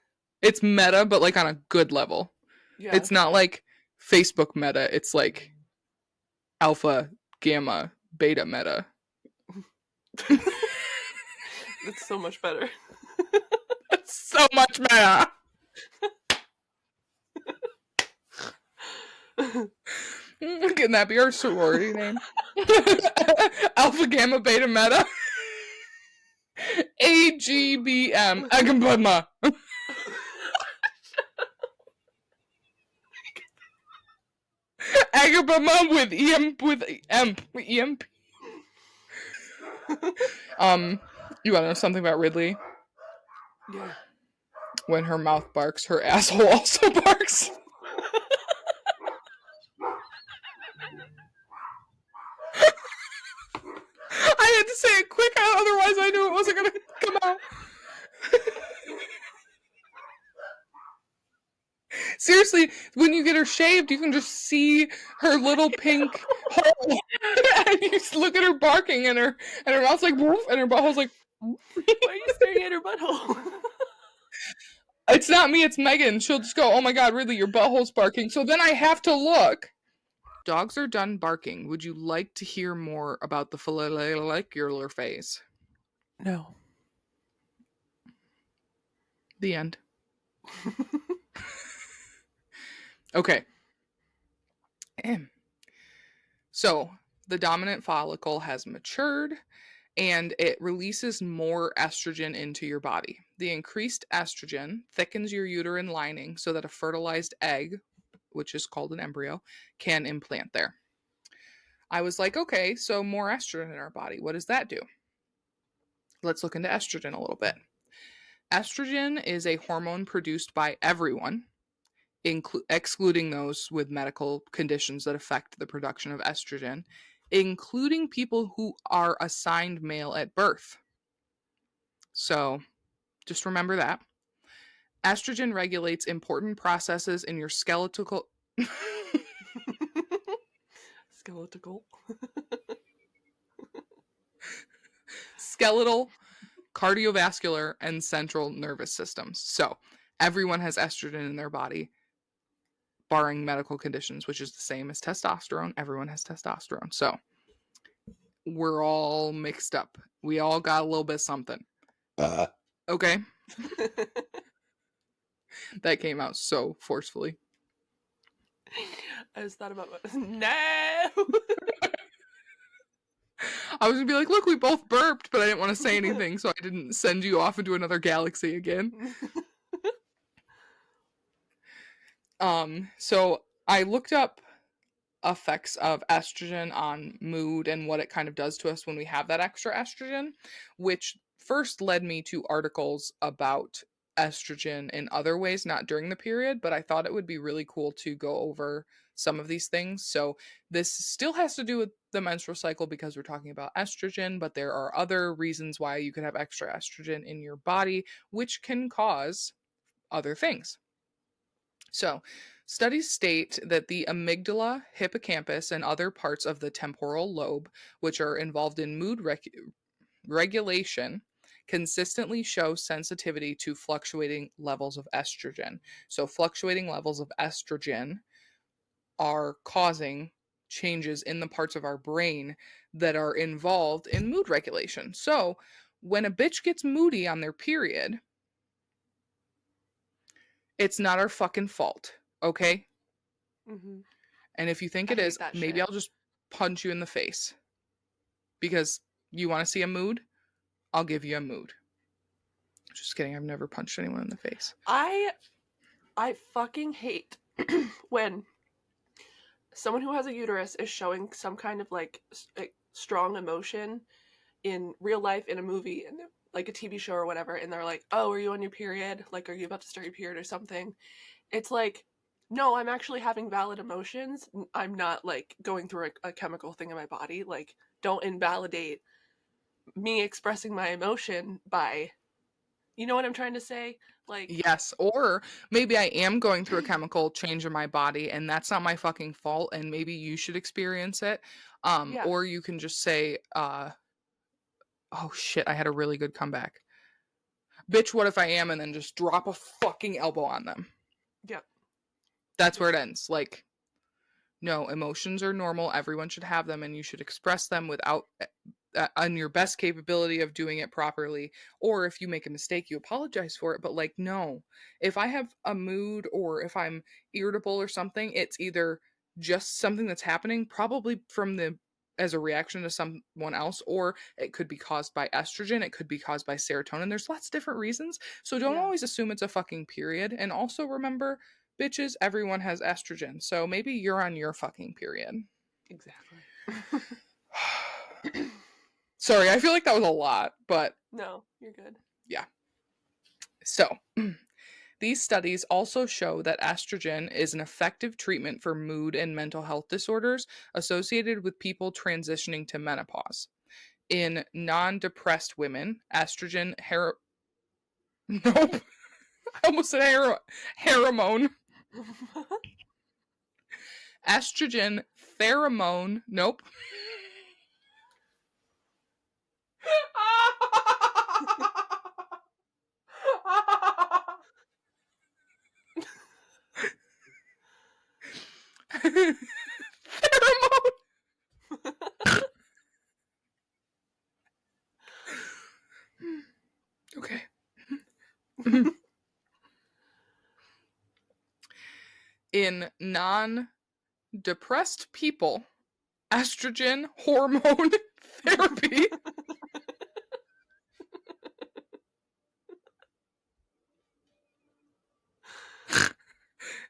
It's meta, but like on a good level. Yeah. It's not like Facebook meta. It's like alpha, gamma, beta meta. It's so much better. It's so much meta. Can that be our sorority name? Alpha, gamma, beta, meta. AGBM. Agambama. Agabama with EMP. You wanna know something about Ridley? Yeah. When her mouth barks, her asshole also barks. I had to say it quick, otherwise I knew it wasn't gonna come out. Seriously, when you get her shaved, you can just see her little pink hole. And you just look at her barking, and her mouth's like, woof, and her butthole's like. Why are you staring at her butthole? It's not me, it's Megan. She'll just go, oh my god, Ridley, your butthole's barking. So then I have to look. Dogs are done barking. Would you like to hear more about the follicular phase? No. The end. Okay. So the dominant follicle has matured and it releases more estrogen into your body. The increased estrogen thickens your uterine lining so that a fertilized egg, which is called an embryo, can implant there. I was like, okay, so more estrogen in our body. What does that do? Let's look into estrogen a little bit. Estrogen is a hormone produced by everyone, excluding those with medical conditions that affect the production of estrogen, including people who are assigned male at birth. So just remember that. Estrogen regulates important processes in your skeletal skeletal, cardiovascular, and central nervous systems. So everyone has estrogen in their body, barring medical conditions, which is the same as testosterone. Everyone has testosterone. So we're all mixed up. We all got a little bit of something. Okay? That came out so forcefully. I just thought about no. I was gonna be like, look, we both burped, but I didn't want to say anything, so I didn't send you off into another galaxy again. So I looked up effects of estrogen on mood and what it kind of does to us when we have that extra estrogen, which first led me to articles about estrogen in other ways, not during the period, but I thought it would be really cool to go over some of these things. So this still has to do with the menstrual cycle because we're talking about estrogen, but there are other reasons why you could have extra estrogen in your body, which can cause other things. So Studies state that the amygdala, hippocampus, and other parts of the temporal lobe, which are involved in mood regulation, consistently show sensitivity to fluctuating levels of estrogen. So, fluctuating levels of estrogen are causing changes in the parts of our brain that are involved in mood regulation. So, when a bitch gets moody on their period, it's not our fucking fault, okay? Mm-hmm. And if you think I it hate is, that maybe shit. I'll just punch you in the face because you want to see a mood. I'll give you a mood. Just kidding. I've never punched anyone in the face. I fucking hate when someone who has a uterus is showing some kind of like strong emotion in real life in a movie and like a TV show or whatever, and they're like, "Oh, are you on your period? Like, are you about to start your period or something?" It's like, no, I'm actually having valid emotions. I'm not like going through a chemical thing in my body. Like, don't invalidate me expressing my emotion by, you know what I'm trying to say? Like, Yes, or maybe I am going through a chemical change in my body and that's not my fucking fault and maybe you should experience it. yeah, Or you can just say oh shit, I had a really good comeback. Bitch, what if I am, and then just drop a fucking elbow on them. yep, That's where it just ends. Like, no, emotions are normal. Everyone should have them, and you should express them without on your best capability of doing it properly. Or if you make a mistake, you apologize for it. But like, no, if I have a mood or if I'm irritable or something, it's either just something that's happening, probably from the as a reaction to someone else, or it could be caused by estrogen, it could be caused by serotonin. There's lots of different reasons. So don't yeah, always assume it's a fucking period. And also remember, bitches, everyone has estrogen. So maybe you're on your fucking period. exactly. Sorry, I feel like that was a lot, but No, you're good. yeah. So, these studies also show that estrogen is an effective treatment for mood and mental health disorders associated with people transitioning to menopause. In non-depressed women, estrogen nope, I almost said hormone. Estrogen pheromone, nope. Pheromone. Okay. In non depressed people, estrogen hormone therapy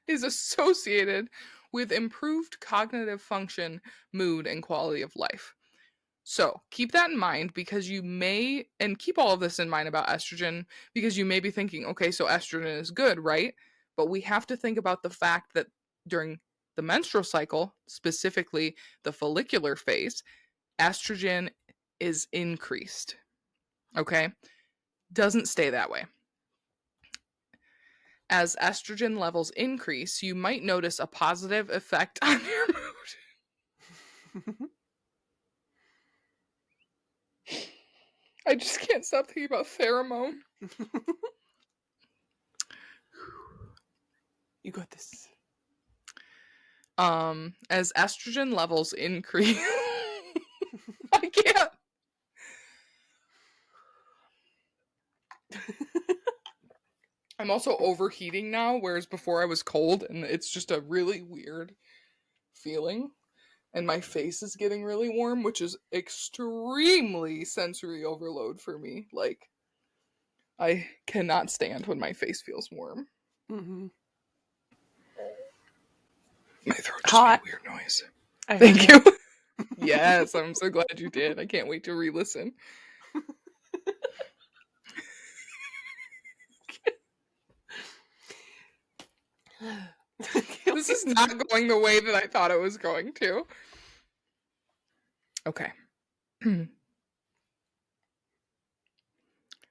is associated with improved cognitive function, mood, and quality of life. So keep that in mind because you may, and keep all of this in mind about estrogen because you may be thinking, okay, so estrogen is good, right? But we have to think about the fact that during the menstrual cycle, specifically the follicular phase, estrogen is increased. Okay? Doesn't stay that way. As estrogen levels increase, you might notice a positive effect on your mood. I just can't stop thinking about pheromone. You got this. As estrogen levels increase, I can't. I'm also overheating now, whereas before I was cold, and it's just a really weird feeling. And my face is getting really warm, which is extremely sensory overload for me. Like, I cannot stand when my face feels warm. Mm-hmm. My throat just made Hot. a weird noise. I heard Thank it. you. Yes, I'm so glad you did. I can't wait to re listen. This is not going the way that I thought it was going to. Okay.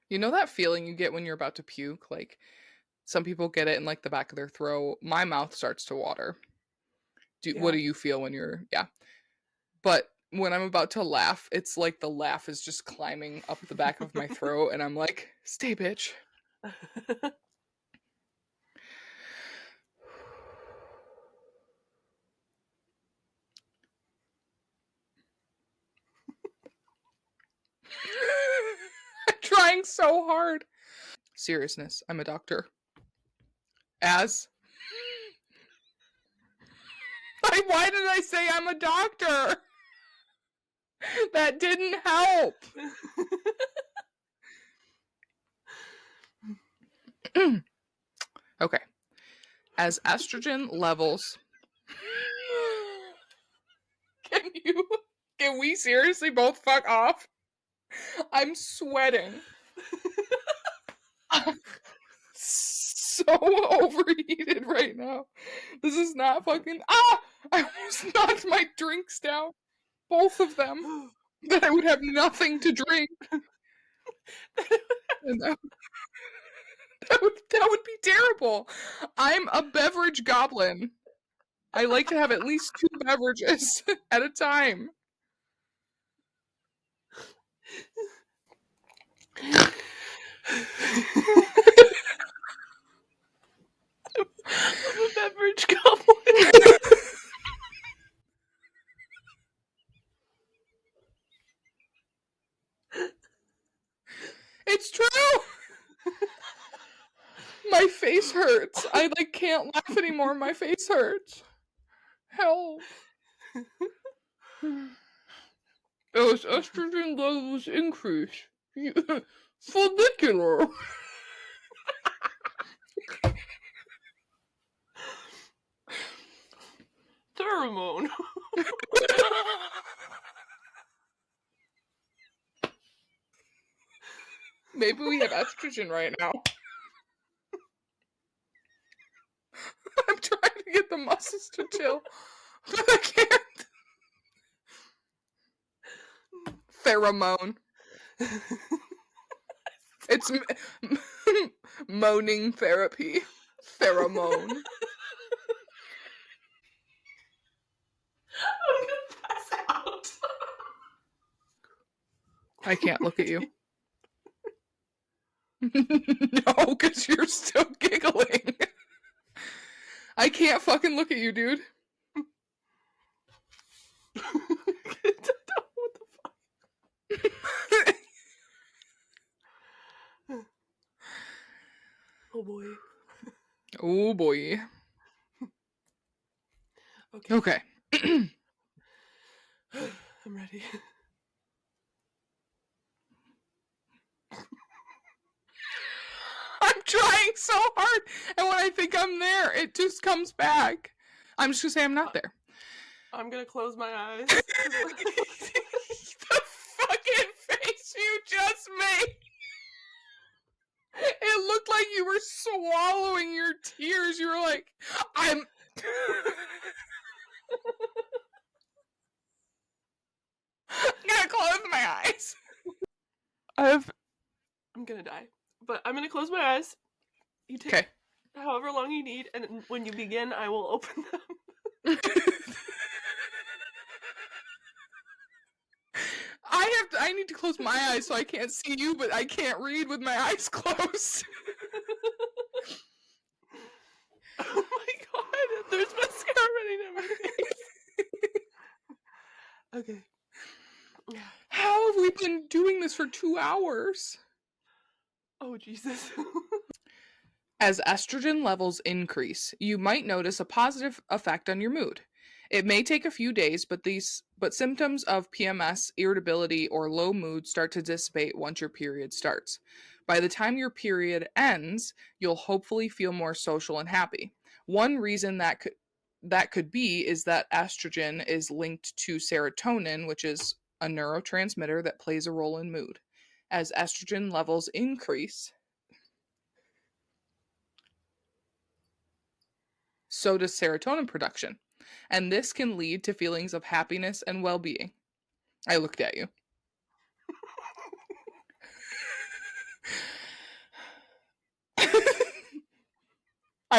You know that feeling you get when you're about to puke? Like, Some people get it in like the back of their throat. My mouth starts to water. What Yeah. do you feel when you're, yeah. But when I'm about to laugh, it's like the laugh is just climbing up the back of my throat, and I'm like, stay, bitch. I'm trying so hard. Seriousness, I'm a doctor. As why did I say I'm a doctor? That didn't help. Okay. As estrogen levels can we seriously both fuck off? I'm sweating. I'm so overheated right now. This is not fucking I almost knocked my drinks down. Both of them. That I would have nothing to drink. And that would be terrible. I'm a beverage goblin. I like to have at least 2 beverages at a time. I'm a beverage goblin. It's true. My face hurts. I like can't laugh anymore. My face hurts. Help. As estrogen levels increase, follicular. Pheromone. Maybe we have estrogen right now. I'm trying to get the muscles to chill, but I can't. Pheromone. It's moaning therapy. Pheromone. I'm gonna pass out. I can't look at you. No, because you're still giggling. I can't fucking look at you, dude. What the fuck? Oh boy. Oh boy. Okay. Okay. I'm ready. I'm trying so hard, and when I think I'm there, it just comes back. I'm just gonna say I'm not there. I'm gonna close my eyes. The fucking face you just made. It looked like you were swallowing your tears. You were like, I'm gonna close my eyes. I'm gonna die. But I'm gonna close my eyes. You take Okay. however long you need, and when you begin, I will open them. I need to close my eyes so I can't see you, but I can't read with my eyes closed. Oh my god, there's mascara running down my face. Okay. How have we been doing this for 2 hours? Oh Jesus. As estrogen levels increase, you might notice a positive effect on your mood. It may take a few days, but symptoms of PMS, irritability, or low mood start to dissipate once your period starts. By the time your period ends, you'll hopefully feel more social and happy. One reason that could be is that estrogen is linked to serotonin, which is a neurotransmitter that plays a role in mood. As estrogen levels increase, so does serotonin production, and this can lead to feelings of happiness and well-being. I looked at you.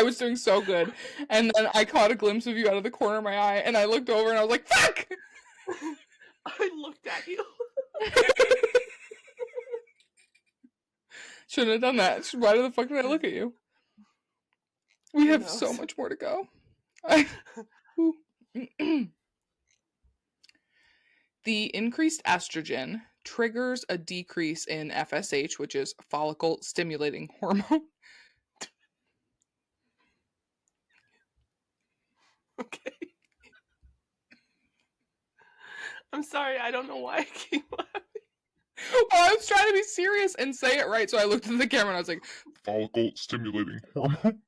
I was doing so good. And then I caught a glimpse of you out of the corner of my eye, and I looked over and I was like, fuck! I looked at you. Shouldn't have done that. Why the fuck did I look at you? We Who have so knows? much more to go. The increased estrogen triggers a decrease in FSH, which is follicle stimulating hormone. Okay. I'm sorry, I don't know why I keep laughing. Well, I was trying to be serious and say it right, so I looked at the camera and I was like, Follicle stimulating hormone.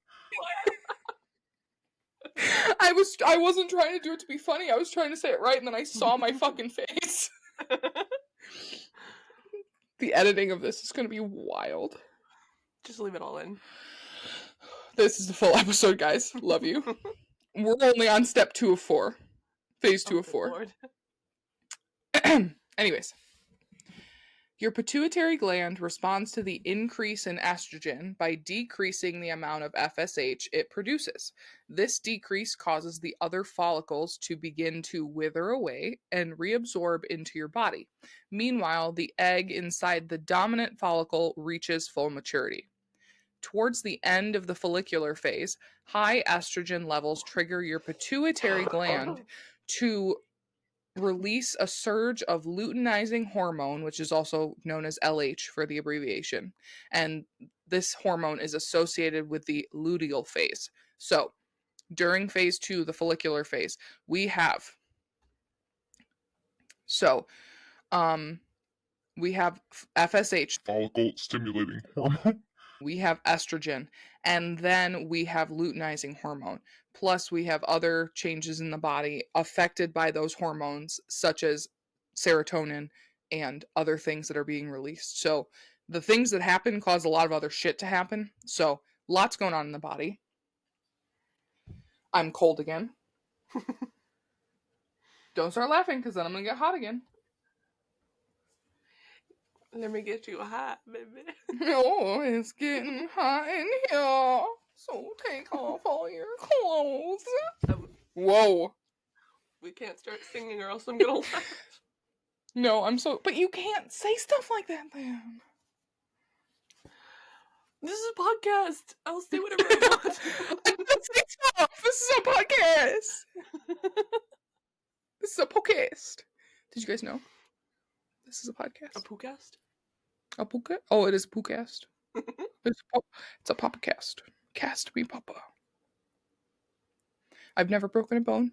I wasn't trying to do it to be funny. I was trying to say it right, and then I saw my fucking face. The editing of this is going to be wild. Just leave it all in. This is the full episode, guys. Love you. We're only on step 2 of 4. Phase 2 of 4. Lord. Anyways. Your pituitary gland responds to the increase in estrogen by decreasing the amount of FSH it produces. This decrease causes the other follicles to begin to wither away and reabsorb into your body. Meanwhile, the egg inside the dominant follicle reaches full maturity. Towards the end of the follicular phase, high estrogen levels trigger your pituitary gland to release a surge of luteinizing hormone, which is also known as LH for the abbreviation. And this hormone is associated with the luteal phase. So during phase 2, the follicular phase, we have FSH, Follicle stimulating hormone. we have estrogen, and then we have luteinizing hormone. Plus, we have other changes in the body affected by those hormones, such as serotonin and other things that are being released. So, the things that happen cause a lot of other shit to happen. So, lots going on in the body. I'm cold again. Don't start laughing, because then I'm going to get hot again. Let me get you hot, baby. Oh, it's getting hot in here. So take off all your clothes. Whoa. We can't start singing or else I'm gonna laugh. No, but you can't say stuff like that then. This is a podcast. I'll say whatever I want. I'm not saying stuff. This is a podcast. This is a podcast. Did you guys know? This is a podcast. A podcast? A podcast? Oh, it is a podcast. It's a papa cast. Cast me papa. I've never broken a bone.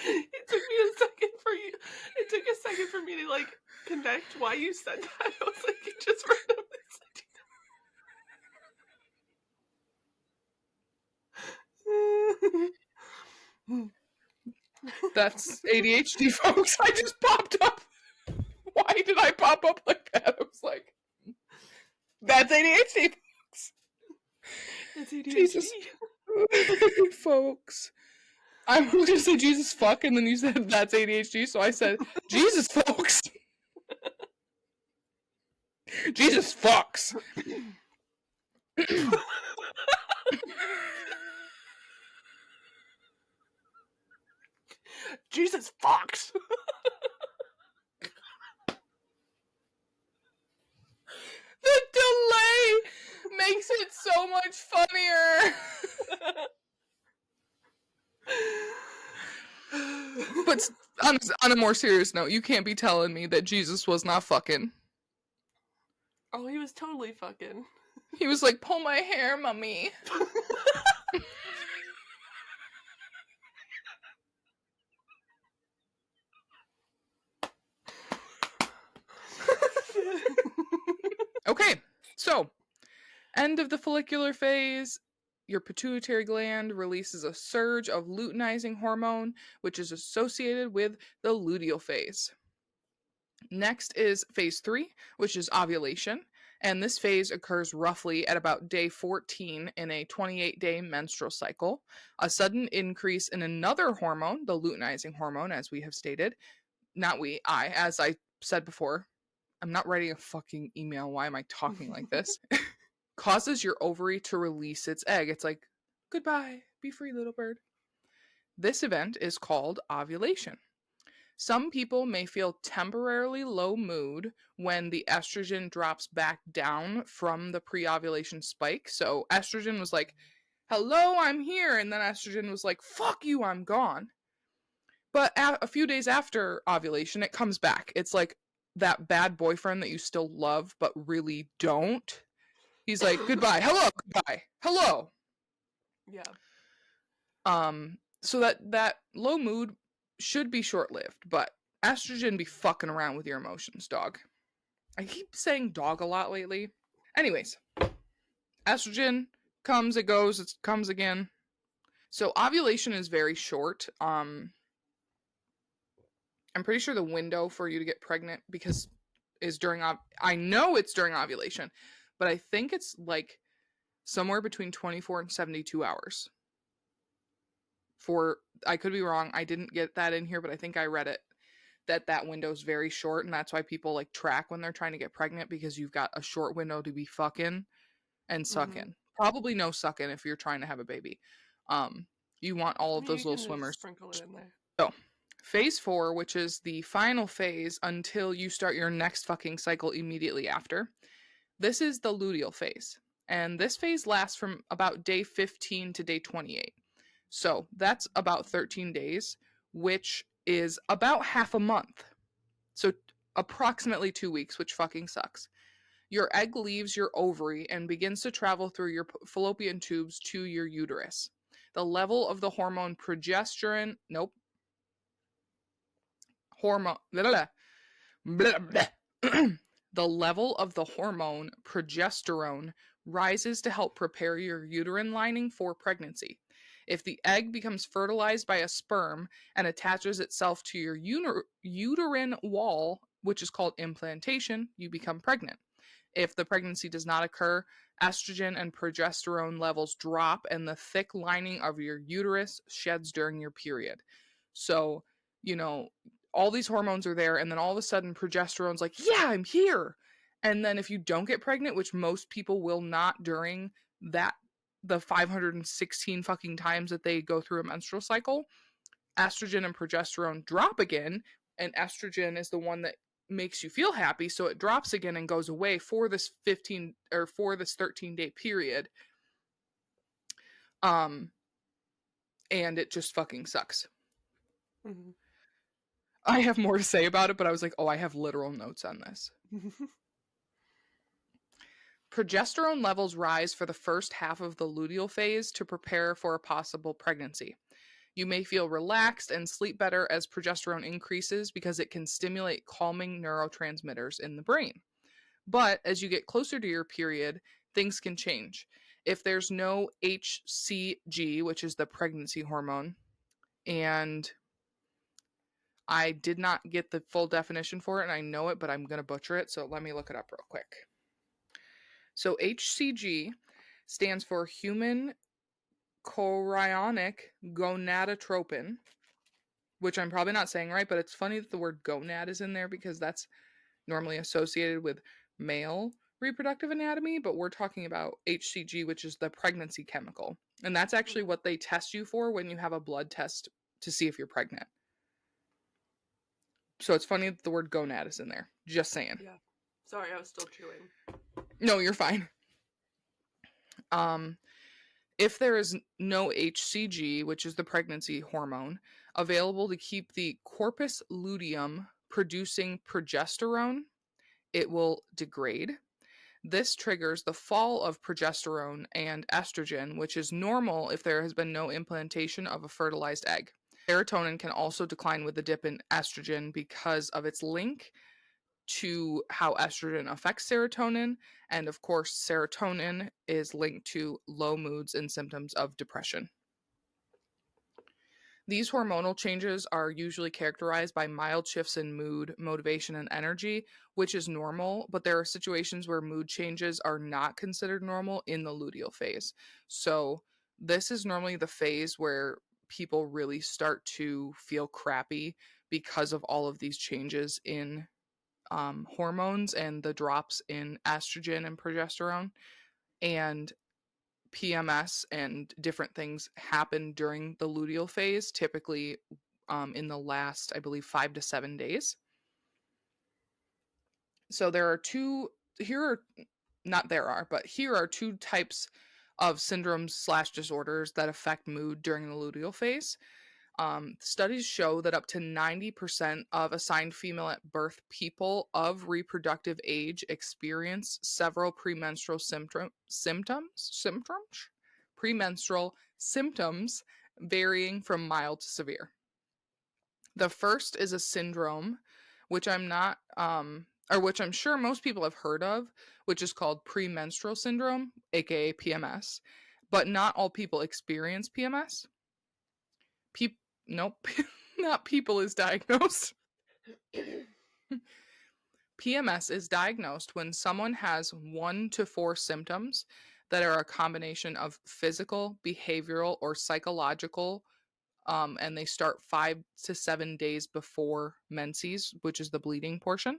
It took a second for me to like connect why you said that. I was like, you just randomly said That's ADHD, folks. I just popped up. Why did I pop up like that? I was like, that's ADHD, folks. It's ADHD. Jesus. Folks. I was going to say Jesus fuck, and then you said that's ADHD, so I said, Jesus, folks. Jesus fucks. Jesus fucks. The delay makes it so much funnier. But on a more serious note, you can't be telling me that Jesus was not fucking. Oh, he was totally fucking. He was like, pull my hair, mummy. Okay, so end of the follicular phase, your pituitary gland releases a surge of luteinizing hormone, which is associated with the luteal phase. Next is phase 3, which is ovulation. And this phase occurs roughly at about day 14 in a 28-day menstrual cycle. A sudden increase in another hormone, the luteinizing hormone, as we have stated, not we, I, as I said before, I'm not writing a fucking email. Why am I talking like this? Causes your ovary to release its egg. It's like, goodbye, be free, little bird. This event is called ovulation. Some people may feel temporarily low mood when the estrogen drops back down from the pre ovulation spike. So, estrogen was like, hello, I'm here. And then estrogen was like, fuck you, I'm gone. But a few days after ovulation, it comes back. It's like that bad boyfriend that you still love, but really don't. He's like, goodbye, hello, goodbye, hello. Yeah. So that low mood should be short-lived, but estrogen be fucking around with your emotions, dog. I keep saying dog a lot lately. Anyways, estrogen comes, it goes, it comes again. So ovulation is very short. I'm pretty sure the window for you to get pregnant because is during I know it's during ovulation, but I think it's like somewhere between 24 and 72 hours. For I could be wrong. I didn't get that in here, but I think I read it that window is very short, and that's why people like track when they're trying to get pregnant because you've got a short window to be fucking and sucking. Probably no sucking if you're trying to have a baby. You want all I of mean, those you little can just swimmers. sprinkle it in there. So, phase 4, which is the final phase until you start your next fucking cycle immediately after. This is the luteal phase, and this phase lasts from about day 15 to day 28. So that's about 13 days, which is about half a month. So approximately 2 weeks, which fucking sucks. Your egg leaves your ovary and begins to travel through your fallopian tubes to your uterus. The level of the hormone progesterone, nope, hormone, blah, blah, blah, blah. The level of the hormone progesterone rises to help prepare your uterine lining for pregnancy. If the egg becomes fertilized by a sperm and attaches itself to your uterine wall, which is called implantation, you become pregnant. If the pregnancy does not occur, estrogen and progesterone levels drop and the thick lining of your uterus sheds during your period. So, you know, all these hormones are there, and then all of a sudden progesterone's like, yeah, I'm here. And then if you don't get pregnant, which most people will not during that the 516 fucking times that they go through a menstrual cycle, estrogen and progesterone drop again, and estrogen is the one that makes you feel happy, so it drops again and goes away for this 15 or for this 13-day period. And it just fucking sucks. Mm-hmm. I have more to say about it, but I was like, oh, I have literal notes on this. Progesterone levels rise for the first half of the luteal phase to prepare for a possible pregnancy. You may feel relaxed and sleep better as progesterone increases because it can stimulate calming neurotransmitters in the brain. But as you get closer to your period, things can change. If there's no HCG, which is the pregnancy hormone, and I did not get the full definition for it, and I know it, but I'm going to butcher it, so let me look it up real quick. So HCG stands for human chorionic gonadotropin, which I'm probably not saying right, but it's funny that the word gonad is in there because that's normally associated with male reproductive anatomy, but we're talking about HCG, which is the pregnancy chemical. And that's actually what they test you for when you have a blood test to see if you're pregnant. So it's funny that the word gonad is in there. Just saying. Yeah. Sorry, I was still chewing. No, you're fine. If there is no HCG, which is the pregnancy hormone, available to keep the corpus luteum producing progesterone, it will degrade. This triggers the fall of progesterone and estrogen, which is normal if there has been no implantation of a fertilized egg. Serotonin can also decline with the dip in estrogen because of its link to how estrogen affects serotonin. And of course, serotonin is linked to low moods and symptoms of depression. These hormonal changes are usually characterized by mild shifts in mood, motivation, and energy, which is normal, but there are situations where mood changes are not considered normal in the luteal phase. So, this is normally the phase where people really start to feel crappy because of all of these changes in hormones and the drops in estrogen and progesterone. And PMS and different things happen during the luteal phase, typically in the last, I believe, 5 to 7 days. So there are two, here are, not there are, but here are two types of syndromes slash disorders that affect mood during the luteal phase. Studies show that up to 90% of assigned female at birth people of reproductive age experience several premenstrual symptoms varying from mild to severe. The first is a syndrome, which I'm not, or which I'm sure most people have heard of, which is called premenstrual syndrome, aka PMS. But not all people experience PMS. Nope, not people is diagnosed. PMS is diagnosed when someone has 1 to 4 symptoms that are a combination of physical, behavioral, or psychological, and they start 5 to 7 days before menses, which is the bleeding portion.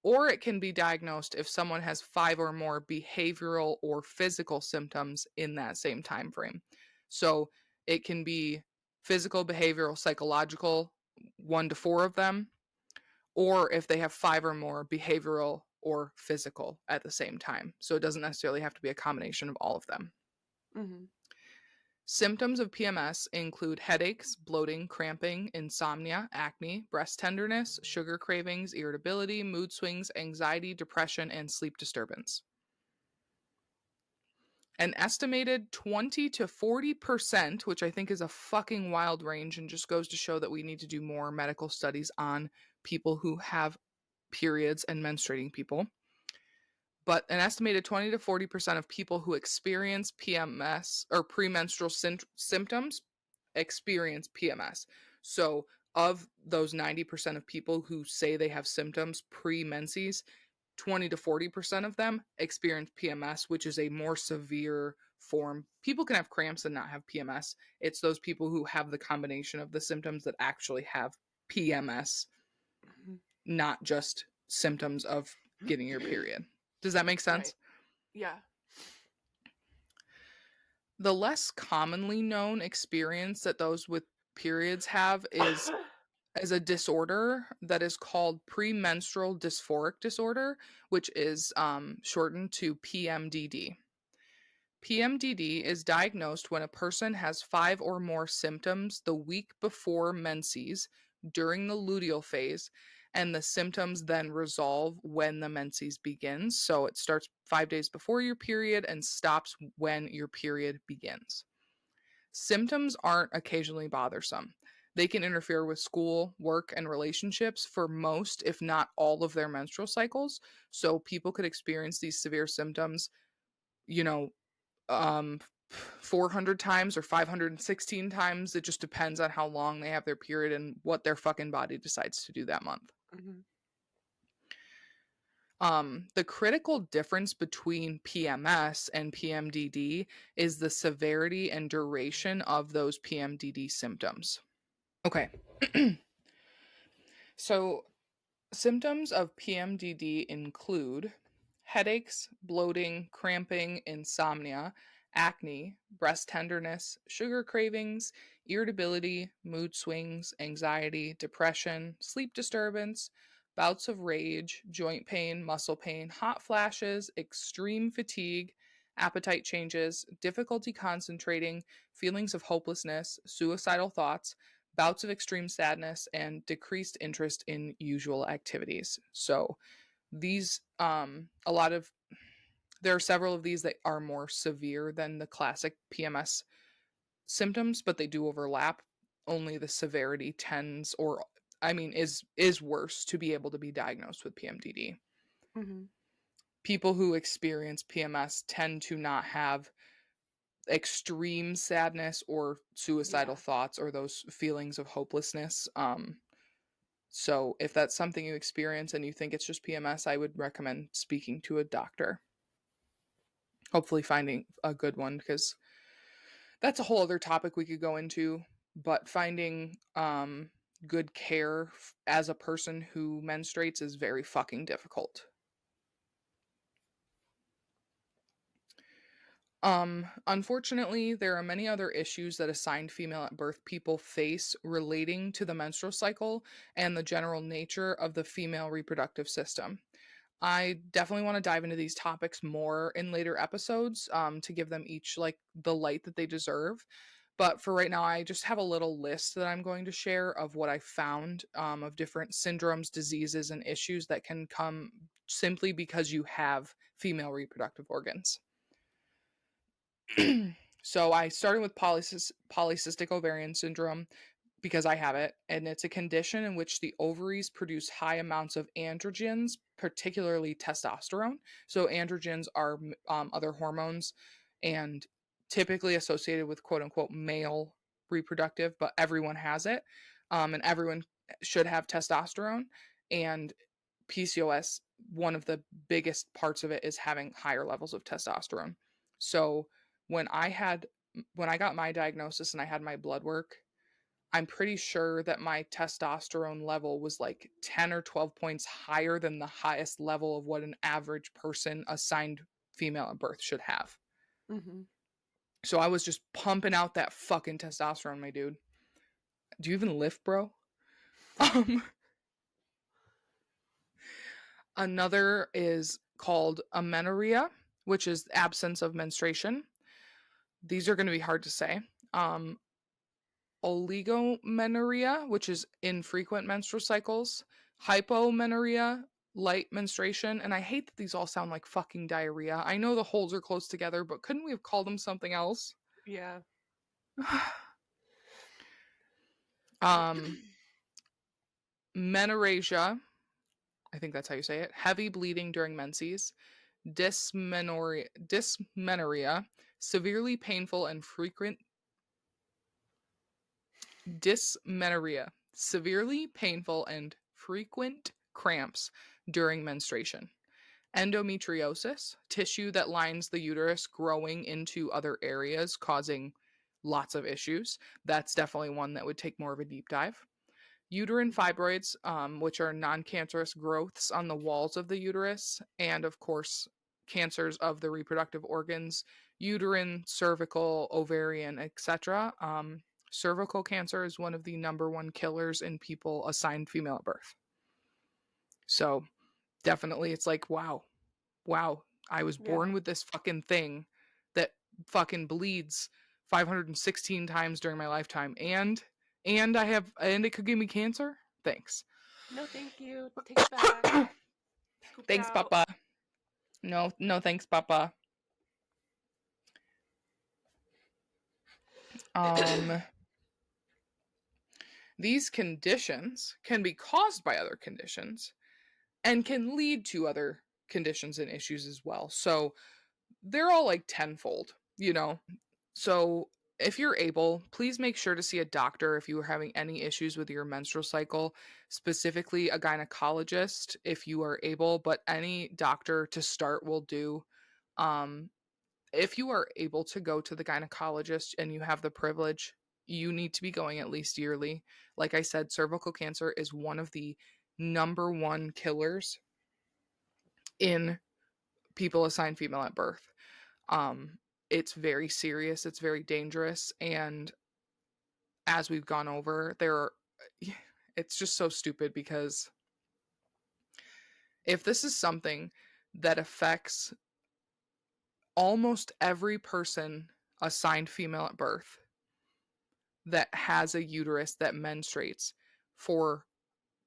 Or it can be diagnosed if someone has 5 or more behavioral or physical symptoms in that same time frame. So it can be physical, behavioral, psychological, 1 to 4 of them, or if they have 5 or more behavioral or physical at the same time. So it doesn't necessarily have to be a combination of all of them. Mm-hmm. Symptoms of PMS include headaches, bloating, cramping, insomnia, acne, breast tenderness, sugar cravings, irritability, mood swings, anxiety, depression, and sleep disturbance. An estimated 20 to 40%, which I think is a fucking wild range and just goes to show that we need to do more medical studies on people who have periods and menstruating people. But an estimated 20 to 40% of people who experience PMS or premenstrual symptoms experience PMS. So, of those 90% of people who say they have symptoms pre-menses, 20 to 40% of them experience PMS, which is a more severe form. People can have cramps and not have PMS. It's those people who have the combination of the symptoms that actually have PMS, Mm-hmm. not just symptoms of getting your period. Does that make sense? Right. Yeah. The less commonly known experience that those with periods have is as a disorder that is called premenstrual dysphoric disorder, which is shortened to PMDD. PMDD is diagnosed when a person has 5 or more symptoms the week before menses during the luteal phase, and the symptoms then resolve when the menses begins. So it starts 5 days before your period and stops when your period begins. Symptoms aren't occasionally bothersome. They can interfere with school, work, and relationships for most, if not all, of their menstrual cycles. So people could experience these severe symptoms, you know, um 400 times or 516 times. It just depends on how long they have their period and what their fucking body decides to do that month. Mm-hmm. The critical difference between PMS and PMDD is the severity and duration of those PMDD symptoms. Okay. So symptoms of PMDD include headaches, bloating, cramping, insomnia, acne, breast tenderness, sugar cravings, irritability, mood swings, anxiety, depression, sleep disturbance, bouts of rage, joint pain, muscle pain, hot flashes, extreme fatigue, appetite changes, difficulty concentrating, feelings of hopelessness, suicidal thoughts, bouts of extreme sadness, and decreased interest in usual activities. So these a lot of there are several of these that are more severe than the classic PMS symptoms, but they do overlap. Only the severity tends, or I mean is worse to be able to be diagnosed with PMDD. Mm-hmm. People who experience PMS tend to not have extreme sadness or suicidal Yeah. thoughts or those feelings of hopelessness. So if that's something you experience and you think it's just PMS, I would recommend speaking to a doctor. Hopefully finding a good one, because that's a whole other topic we could go into, but finding good care as a person who menstruates is very fucking difficult. Unfortunately, there are many other issues that assigned female at birth people face relating to the menstrual cycle and the general nature of the female reproductive system. I definitely want to dive into these topics more in later episodes, to give them each like the light that they deserve. But for right now, I just have a little list that I'm going to share of what I found, of different syndromes, diseases, and issues that can come simply because you have female reproductive organs. So I started with polycystic ovarian syndrome because I have it, and it's a condition in which the ovaries produce high amounts of androgens, particularly testosterone. So androgens are other hormones, and typically associated with quote unquote male reproductive, but everyone has it, and everyone should have testosterone. And PCOS, one of the biggest parts of it is having higher levels of testosterone. So when I had when I got my diagnosis and I had my blood work, I'm pretty sure that my testosterone level was like 10 or 12 points higher than the highest level of what an average person assigned female at birth should have. Mm-hmm. So I was just pumping out that fucking testosterone, my dude. Do you even lift, bro? Um, Another is called amenorrhea, which is absence of menstruation. These are going to be hard to say. Um, Oligomenorrhea, which is infrequent menstrual cycles. Hypomenorrhea, light menstruation. And I hate that these all sound like fucking diarrhea. I know the holes are close together, but couldn't we have called them something else? Yeah. um, Menorrhagia, I think that's how you say it. Heavy bleeding during menses. Dysmenorrhea, severely painful and frequent. Dysmenorrhea, severely painful and frequent cramps during menstruation. Endometriosis, tissue that lines the uterus growing into other areas, causing lots of issues. That's definitely one that would take more of a deep dive. Uterine Mm-hmm. fibroids, which are non cancerous growths on the walls of the uterus, and of course, cancers of the reproductive organs, uterine, cervical, ovarian, etc. Cervical cancer is one of the number one killers in people assigned female at birth. So definitely, it's like, wow, wow, I was Yeah. born with this fucking thing that fucking bleeds 516 times during my lifetime, and it could give me cancer. Thanks. No, thank you. Take it back. Scoop it Thanks, out. Papa. No, no, thanks, Papa. Um, these conditions can be caused by other conditions and can lead to other conditions and issues as well. So they're all like tenfold, you know? So if you're able, please make sure to see a doctor if you are having any issues with your menstrual cycle, specifically a gynecologist if you are able, but any doctor to start will do. Um, if you are able to go to the gynecologist and you have the privilege, you need to be going at least yearly. Like I said, cervical cancer is one of the number one killers in people assigned female at birth. Um, it's very serious, it's very dangerous, and as we've gone over, there are it's just so stupid because if this is something that affects almost every person assigned female at birth that has a uterus that menstruates for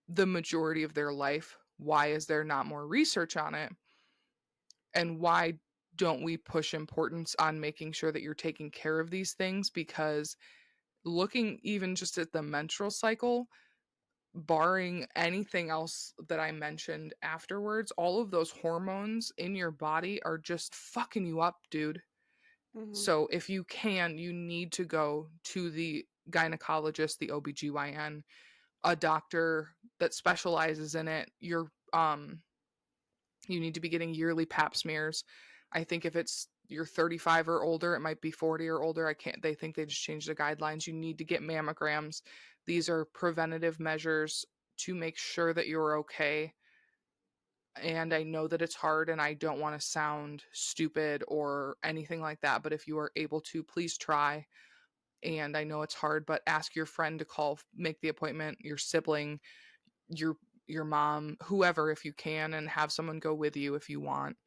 the majority of their life, why is there not more research on it? And why don't we push importance on making sure that you're taking care of these things? Because looking even just at the menstrual cycle, barring anything else that I mentioned afterwards, all of those hormones in your body are just fucking you up, dude. Mhm. So if you can, you need to go to the gynecologist, the OBGYN, a doctor that specializes in it. You need to be getting yearly pap smears. I think if you're 35 or older, it might be 40 or older. I can't They think they just changed the guidelines. You need to get mammograms. These are preventative measures to make sure that you're okay. And I know that it's hard and I don't want to sound stupid or anything like that, but if you are able to, please try. And I know it's hard, but ask your friend to call, make the appointment, your sibling, your your mom, whoever if you can, and have someone go with you if you want.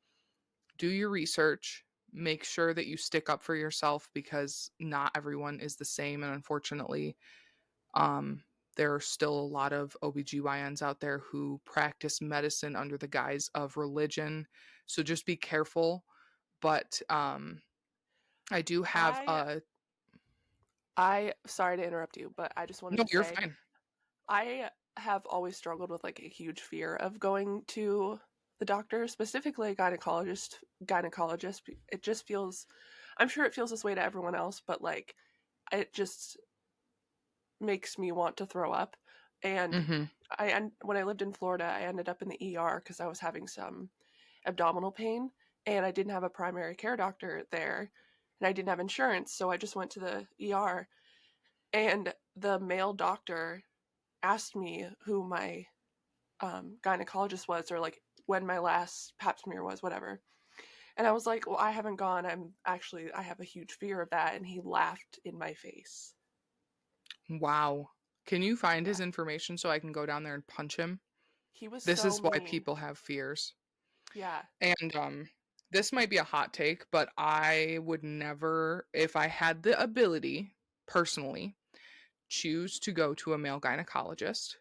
Do your research. Make sure that you stick up for yourself because not everyone is the same, and unfortunately, um there are still a lot of OBGYNs out there who practice medicine under the guise of religion. So just be careful. But I do have I a I sorry to interrupt you, but I just wanted No, to you're say fine. I have always struggled with like a huge fear of going to the doctor, specifically a gynecologist. It just feels, I'm sure it feels this way to everyone else, but like it just makes me want to throw up. And Mhm. when I lived in Florida, I ended up in the ER because I was having some abdominal pain and I didn't have a primary care doctor there and I didn't have insurance, so I just went to the ER and the male doctor asked me who my gynecologist was or like when my last pap smear was, whatever. And I was like, well, I haven't gone. I have a huge fear of that. And he laughed in my face. Wow. Can you find Yeah. his information so I can go down there and punch him? He was This so is why mean. people have fears. Yeah. And this might be a hot take, but I would never, if I had the ability personally, choose to go to a male gynecologist.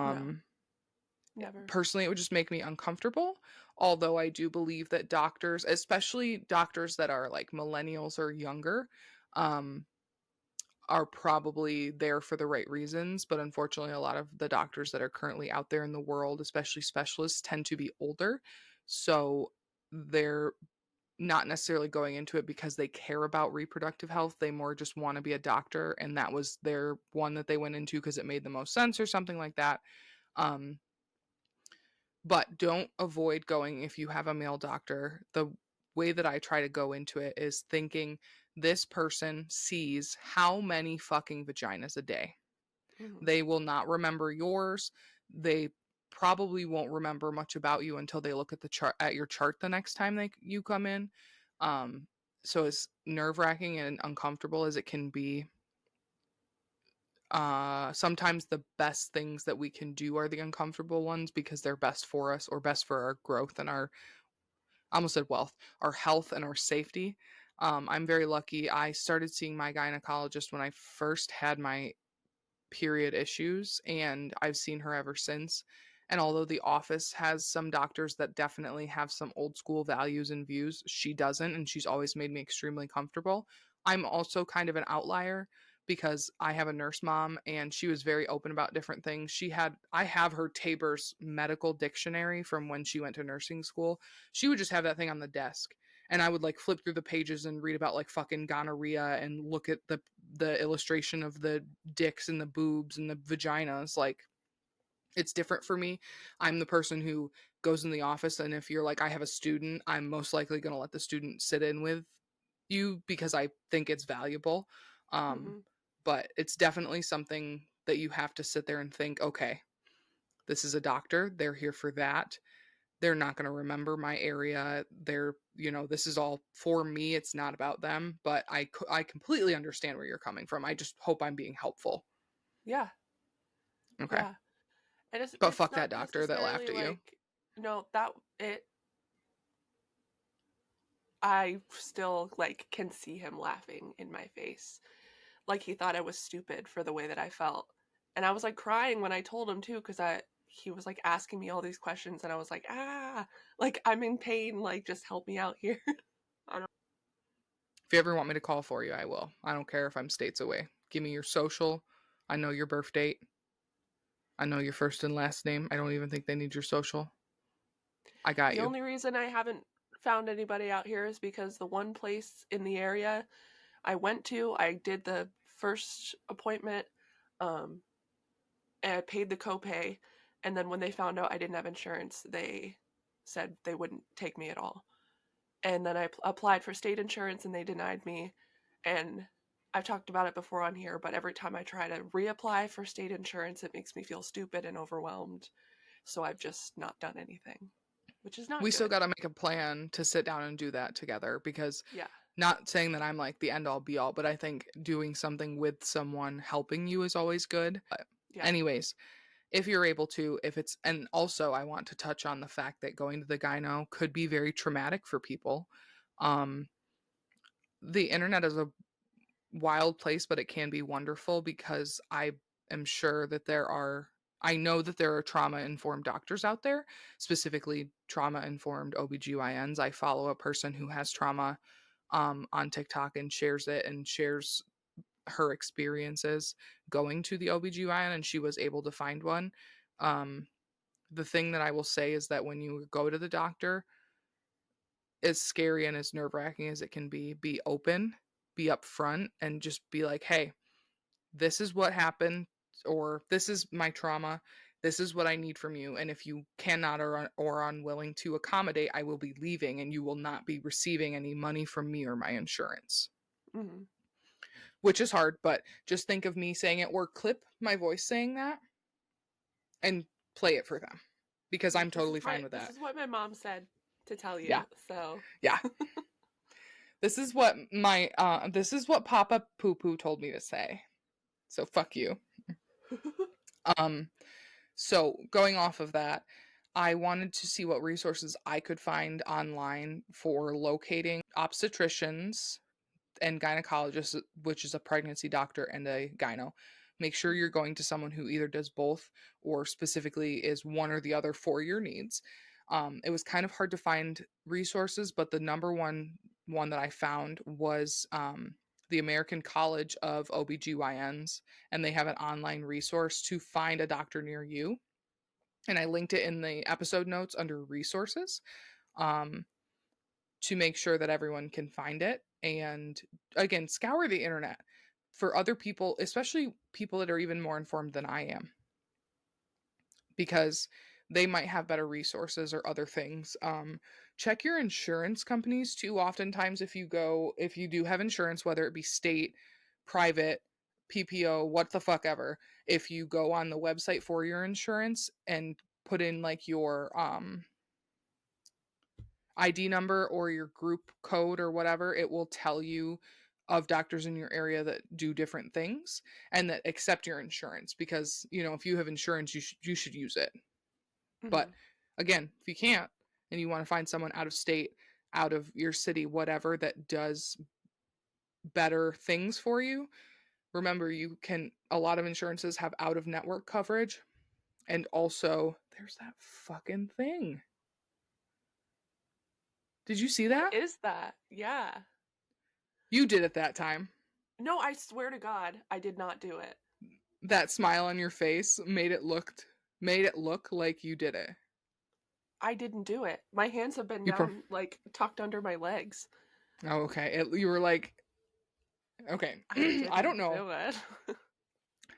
No, Um never. Personally, it would just make me uncomfortable. Although I do believe that doctors, especially doctors that are like millennials or younger, um, are probably there for the right reasons. But unfortunately, a lot of the doctors that are currently out there in the world, especially specialists, tend to be older. So they're not necessarily going into it because they care about reproductive health. They more just want to be a doctor. And that was their one that they went into because it made the most sense or something like that. Um, but don't avoid going if you have a male doctor. The way that I try to go into it is thinking this person sees how many fucking vaginas a day. Hmm. They will not remember yours. They probably won't remember much about you until they look at the chart at your chart the next time you come in. Um, so as nerve-wracking and uncomfortable as it can be, sometimes the best things that we can do are the uncomfortable ones because they're best for us or best for our growth and our I almost said wealth, our health and our safety. I'm very lucky. I started seeing my gynecologist when I first had my period issues, and I've seen her ever since. And although the office has some doctors that definitely have some old school values and views, she doesn't, and she's always made me extremely comfortable. I'm also kind of an outlier because I have a nurse mom and she was very open about different things. I have her Tabor's medical dictionary from when she went to nursing school. She would just have that thing on the desk and I would like flip through the pages and read about like fucking gonorrhea and look at the illustration of the dicks and the boobs and the vaginas. Like it's different for me. I'm the person who goes in the office, and if you're like I have a student, I'm most likely going to let the student sit in with you because I think it's valuable. Um Hmm. but it's definitely something that you have to sit there and think, okay, this is a doctor, they're here for that. They're not going to remember my area. This is all for me. It's not about them, but I completely understand where you're coming from. I just hope I'm being helpful. Yeah. Okay. Yeah. And But it's fuck that not doctor that laughed necessarily at you. like, no, that it, I still like can see him laughing in my face. Like he thought I was stupid for the way that I felt. And I was like crying when I told him too, because I he was like asking me all these questions and I was like, like I'm in pain, like just help me out here. I don't If you ever want me to call for you, I will. I don't care if I'm states away. Give me your social. I know your birth date. I know your first and last name. I don't even think they need your social. I got The you. only reason I haven't found anybody out here is because the one place in the area I went to, I did the first appointment, and I paid the copay, and then when they found out I didn't have insurance, they said they wouldn't take me at all. And then I applied for state insurance and they denied me. And I've talked about it before on here, but every time I try to reapply for state insurance, it makes me feel stupid and overwhelmed. So I've just not done anything, which is not We still good. got to make a plan to sit down and do that together, because Yeah. not saying that I'm like the end all be all, but I think doing something with someone helping you is always good. But Yeah. anyways, if you're able to, if it's, and also I want to touch on the fact that going to the gyno could be very traumatic for people. Um, the internet is a wild place, but it can be wonderful, because I am sure that I know that there are trauma informed doctors out there, specifically trauma informed OBGYNs. I follow a person who has trauma on TikTok and shares it and shares her experiences going to the OBGYN, and she was able to find one. Um, the thing that I will say is that when you go to the doctor, as scary and as nerve wracking as it can be open, be upfront, and just be like, hey, this is what happened, or this is my trauma. This is what I need from you. And if you cannot or unwilling to accommodate, I will be leaving and you will not be receiving any money from me or my insurance. Mm-hmm. Which is hard, but just think of me saying it, or clip my voice saying that and play it for them, because I'm Like totally fine with this that. is what my mom said to tell Yeah. you. So Yeah. This is what Papa Poo Poo told me to say. So fuck you. Um so going off of that, I wanted to see what resources I could find online for locating obstetricians and gynecologists, which is a pregnancy doctor and a gyno. Make sure you're going to someone who either does both or specifically is one or the other for your needs. It was kind of hard to find resources, but the number one that I found was the American College of OBGYNs, and they have an online resource to find a doctor near you. And I linked it in the episode notes under resources. Um, to make sure that everyone can find it. And again, scour the internet for other people, especially people that are even more informed than I am, because they might have better resources or other things. Check your insurance companies too. Oftentimes, if you do have insurance, whether it be state, private, PPO, what the fuck ever, if you go on the website for your insurance and put in like your ID number or your group code or whatever, it will tell you of doctors in your area that do different things and that accept your insurance, because, if you have insurance, you should use it. mm-hmm. But again, if you can't and you want to find someone out of state, out of your city, whatever, that does better things for you, remember a lot of insurances have out of network coverage. And also, there's that fucking thing. Did you see What that? is that? Yeah. You did it that time. No, I swear to God, I did not do it. That smile on your face made it look like you did it. I didn't do it. My hands have been You pro- down, like tucked under my legs. oh, okay. You were like, okay. I I don't didn't know. do it.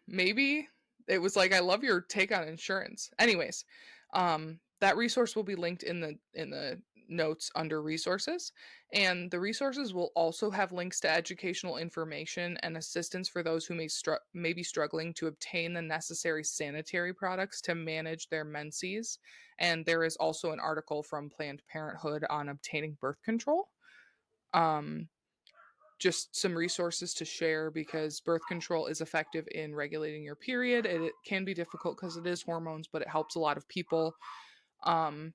Maybe it was like, I love your take on insurance. Anyways, that resource will be linked in the notes under resources, and the resources will also have links to educational information and assistance for those who may be struggling to obtain the necessary sanitary products to manage their menses. And there is also an article from Planned Parenthood on obtaining birth control. Um, just some resources to share, because birth control is effective in regulating your period. It can be difficult because it is hormones, but it helps a lot of people. Um,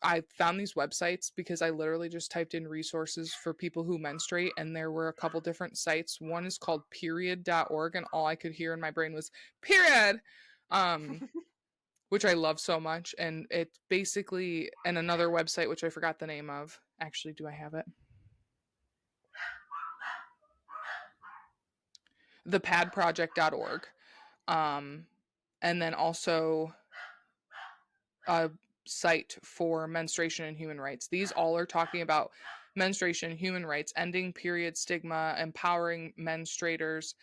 I found these websites because I literally just typed in resources for people who menstruate, and there were a couple different sites. One is called period.org, and all I could hear in my brain was period, which I love so much. And it basically, and another website, which I forgot the name of. Actually, do I have it? Thepadproject.org. And then also site for menstruation and human rights. These all are talking about menstruation, human rights, ending period stigma, empowering menstruators,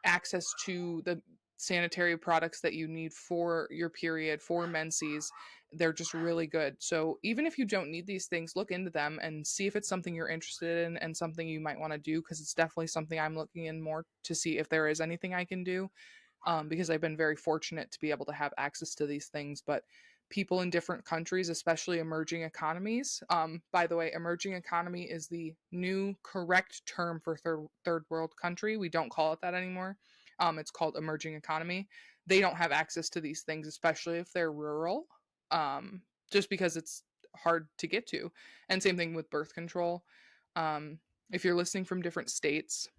access to the sanitary products that you need for your period, for menses. They're just really good. So even if you don't need these things, look into them and see if it's something you're interested in and something you might want to do, because it's definitely something I'm looking in more to see if there is anything I can do, because I've been very fortunate to be able to have access to these things. But people in different countries, especially emerging economies, by the way, emerging economy is the new correct term for third world country. We don't call it that anymore. It's called emerging economy. They don't have access to these things, especially if they're rural, just because it's hard to get to. And same thing with birth control. If you're listening from different states,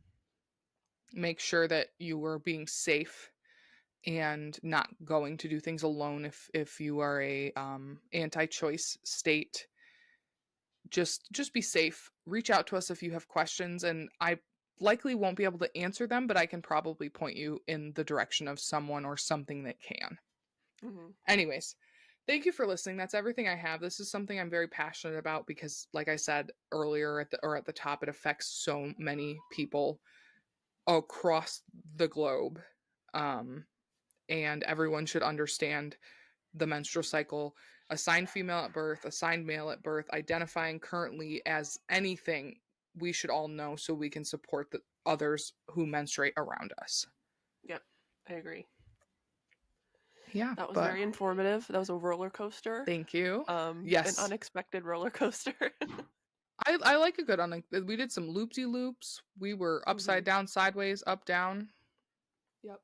make sure that you are being safe and not going to do things alone. If you are a anti-choice state, just be safe. Reach out to us if you have questions, and I likely won't be able to answer them, but I can probably point you in the direction of someone or something that can. Mm-hmm. Anyways, thank you for listening. That's everything I have. This is something I'm very passionate about because, like I said earlier at the top, it affects so many people across the globe. And everyone should understand the menstrual cycle, assigned female at birth, assigned male at birth, identifying currently as anything. We should all know so we can support the others who menstruate around us. Yep, I agree. Yeah, That was but very informative. That was a roller coaster. thank you. An Yes, unexpected roller coaster. I like a good we did some loopy loops. We were upside down, sideways, up, down. Yep.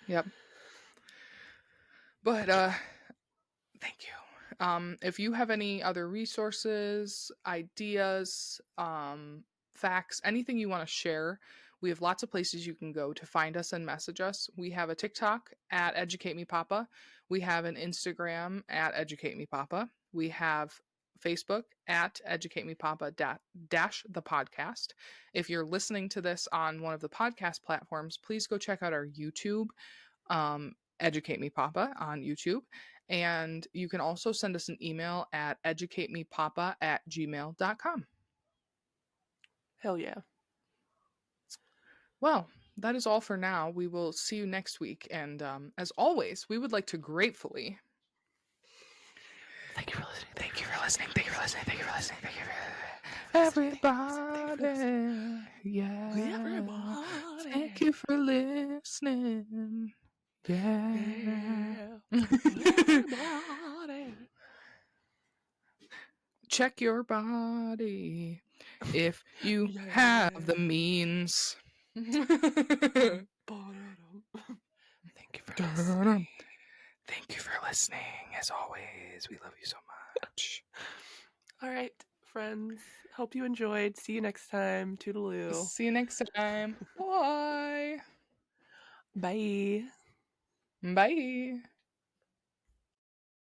Yep. But thank you. If you have any other resources, ideas, facts, anything you want to share, we have lots of places you can go to find us and message us. We have a TikTok at Educate Me Papa. We have an Instagram at Educate Me Papa. We have Facebook at Educate Me Papa dash the podcast. If you're listening to this on one of the podcast platforms, please go check out our YouTube, Educate Me Papa on YouTube. And you can also send us an email at educatemepapa@gmail.com. Hell yeah. Well, that is all for now. We will see you next week. And as always, we would like to gratefully Thank you for listening. thank you for listening. Thank you for listening. Thank you for listening. Thank you for everybody. Yeah. Everybody. Thank you for listening. Yeah. Everybody. Check your body if you have the means. Thank you for listening. Thank you for listening. As always, we love you so much. All right, friends. Hope you enjoyed. See you next time. Toodaloo. See you next time. Bye. Bye. Bye.